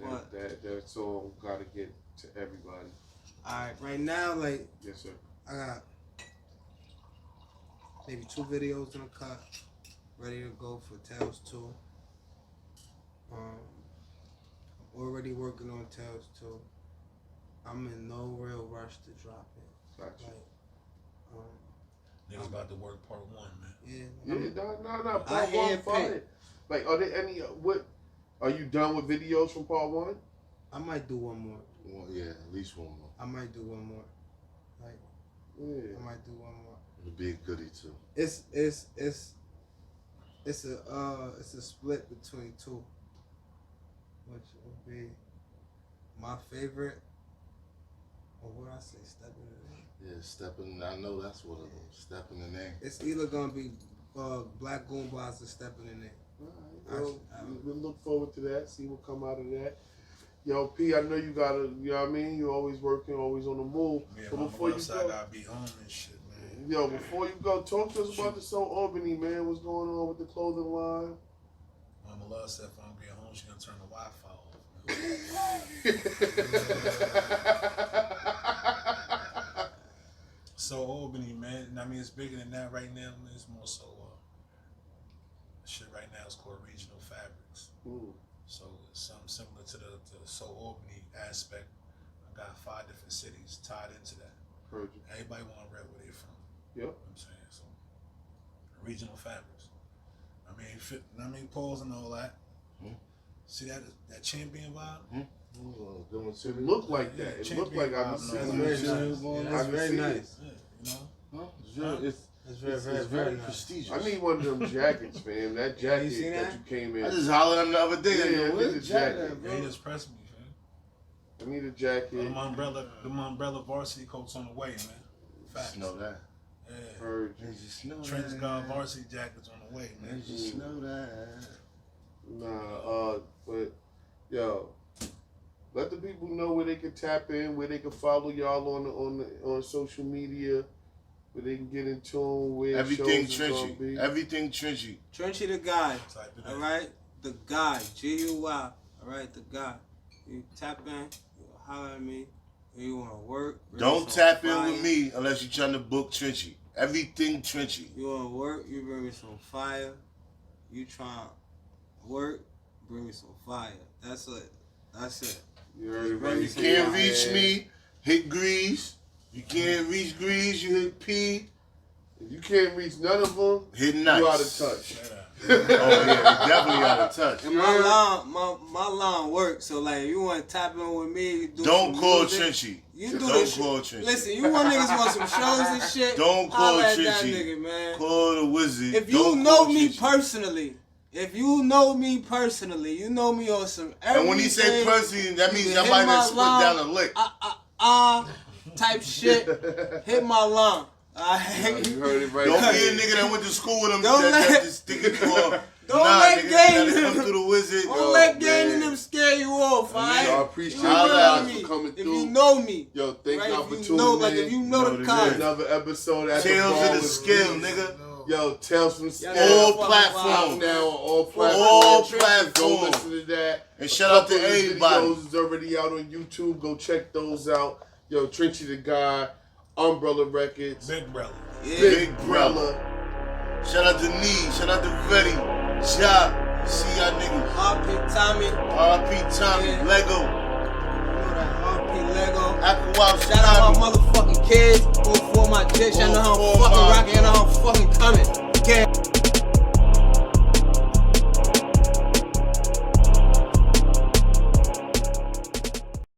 S1: That song gotta get to everybody.
S7: alright, right now, like,
S1: Yes, sir.
S7: I got maybe 2 videos in the cut, ready to go for Tales 2. I'm already working on Tales 2. I'm in no real rush to drop it.
S1: Gotcha.
S7: Like,
S2: Niggas about to work part 1, man.
S7: yeah.
S1: No.
S7: I
S1: Part 1,
S7: handpicked.
S1: fine. Like, are there any? What? Are you done with videos from part 1?
S7: I might do one more.
S3: Well, yeah, at least one more.
S7: I might do one more. Like,
S1: Yeah.
S7: I might do one more.
S3: It'll be a goodie too.
S7: It's a split between 2, which would be my favorite, or what I say, Stepping in the Name.
S3: Yeah, stepping. I know that's what it is. Stepping in there.
S7: It's either gonna be Black Goombas or Stepping in Name.
S1: Well, we look forward to that. See what come out of that. Yo, P, I know you gotta. You know what I mean? You're always working, always on the move.
S2: Yeah,
S1: But
S2: on
S1: before
S2: the
S1: you
S2: website,
S1: go,
S2: gotta be home and shit, man.
S1: yo, before you go, talk to us about the Soul Albany, man. What's going on with the clothing line?
S2: Mama Love said if I'm getting home, she gonna turn the Wi-Fi off. So Albany, man. I mean, it's bigger than that right now. Man. It's more so. Shit right now is called Regional Fabrics. So it's something similar to the Soul Albany aspect. I got 5 different cities tied into that.
S1: Heard you.
S2: Everybody want to rep where they from.
S1: Yep.
S2: You know what I'm saying? So Regional Fabrics. I mean, pause and all that. See that champion vibe?
S1: It looked like that. It looked like I was seeing
S7: That's
S1: I can
S7: very
S1: see
S7: nice.
S2: Yeah, you know?
S3: It's
S7: It's
S3: very
S7: nice.
S3: prestigious.
S1: I need one of them jackets, man. That jacket
S7: seen
S1: that
S7: that?
S1: you came in.
S3: I just hollered at him the other day.
S1: Yeah,
S3: like,
S1: I
S3: where's
S1: need
S3: the
S1: a
S3: jacket
S1: jacket.
S3: at,
S2: Yeah, he
S3: bro?
S2: just pressed me, man.
S1: I need a jacket.
S2: Them umbrella varsity coats on the way, man. Facts.
S3: Just know that.
S2: Yeah.
S1: Heard
S3: They
S1: you.
S3: just know
S2: Trench
S3: that.
S2: God varsity jackets on the way,
S3: They
S2: man.
S3: just know that.
S1: Nah, but yo, let the people know where they can tap in, where they can follow y'all on social media, where they can get in tune, where
S3: Everything
S1: shows is gonna
S3: Trenchy.
S1: be.
S3: Everything Trenchy.
S7: Trenchy the Guy.
S2: Type it in.
S7: Alright? The Guy. G-U-Y. Alright, the Guy. You tap in, you holler at me, you wanna work.
S3: Don't
S7: some
S3: tap in
S7: fire.
S3: with me unless you're trying to book Trenchy. Everything Trenchy.
S7: You wanna work, you bring me some fire. You trying to work, bring me some fire. That's it. That's it.
S1: You heard it
S7: Right,
S1: right
S3: You
S1: here,
S3: can't reach
S1: man.
S3: me, hit Grease. You can't reach Grease, you hit P,
S1: If you can't reach none of them,
S3: hit Nice.
S1: you out of touch.
S2: Yeah.
S3: Oh yeah, definitely out of touch.
S7: And my line works. So like, if you want to tap in with me, you do
S3: Don't
S7: some
S3: call
S7: music,
S3: Trenchy.
S7: You do
S3: Don't
S7: this
S3: call
S7: shit.
S3: Trenchy.
S7: Listen, you want niggas want some shows and shit.
S3: Don't call
S7: holla at that
S3: Trenchy.
S7: nigga, man.
S3: Call the wizard.
S7: If you
S3: Don't
S7: know
S3: call
S7: me
S3: Trenchy.
S7: personally, you know me on some.
S3: And when he say personally, that means
S7: you
S3: y'all
S7: hit
S3: might
S7: my
S3: have split
S7: line,
S3: down a lick.
S7: type shit. Hit my line.
S1: You heard it right
S3: Don't
S1: here.
S3: be a nigga that went to school with him
S7: Don't
S3: that
S7: let-
S3: just thinking for
S7: Don't
S3: Nah,
S7: let
S3: nigga,
S7: Gang
S3: you gotta come
S7: them.
S3: through the wizard.
S7: Don't let Gang
S1: man.
S7: and them scare you off, alright?
S1: I appreciate you
S3: Holla
S1: guys
S3: at
S1: for coming
S7: If
S1: through.
S7: you know me,
S1: Yo, thank
S7: right?
S1: y'all
S7: If
S1: for
S7: you
S1: tuning
S7: know,
S1: in.
S7: like if you know
S3: Know
S7: the
S3: what it
S7: content.
S3: is.
S1: Another episode at
S3: Tales
S1: the
S3: of
S1: Bar
S3: the
S1: Wit
S3: Skill,
S1: Beast.
S3: nigga.
S1: Yo, Tales from
S7: Yeah,
S1: Skill.
S3: All
S7: fucking
S3: platforms.
S7: wild.
S1: Now on all platforms.
S3: All
S1: Go
S3: platforms.
S1: listen to that.
S3: And shout out to
S1: Couple of the
S3: everybody.
S1: videos is already out on YouTube. Go check those out. Yo, Trenchy the Guy, Umbrella Records,
S2: Big brother.
S7: Yeah.
S3: Big brother.
S1: Umbrella.
S3: Shout out to Nee. Shout out to Fetty. Ja. See y'all niggas.
S7: RP Tommy.
S3: RP Tommy.
S7: Yeah.
S3: Lego.
S7: You know that RP Lego.
S3: Aqua
S7: Shout out my motherfucking kids. All for my dish. I know how I'm fucking rocking. I know how I'm fucking coming. Yeah.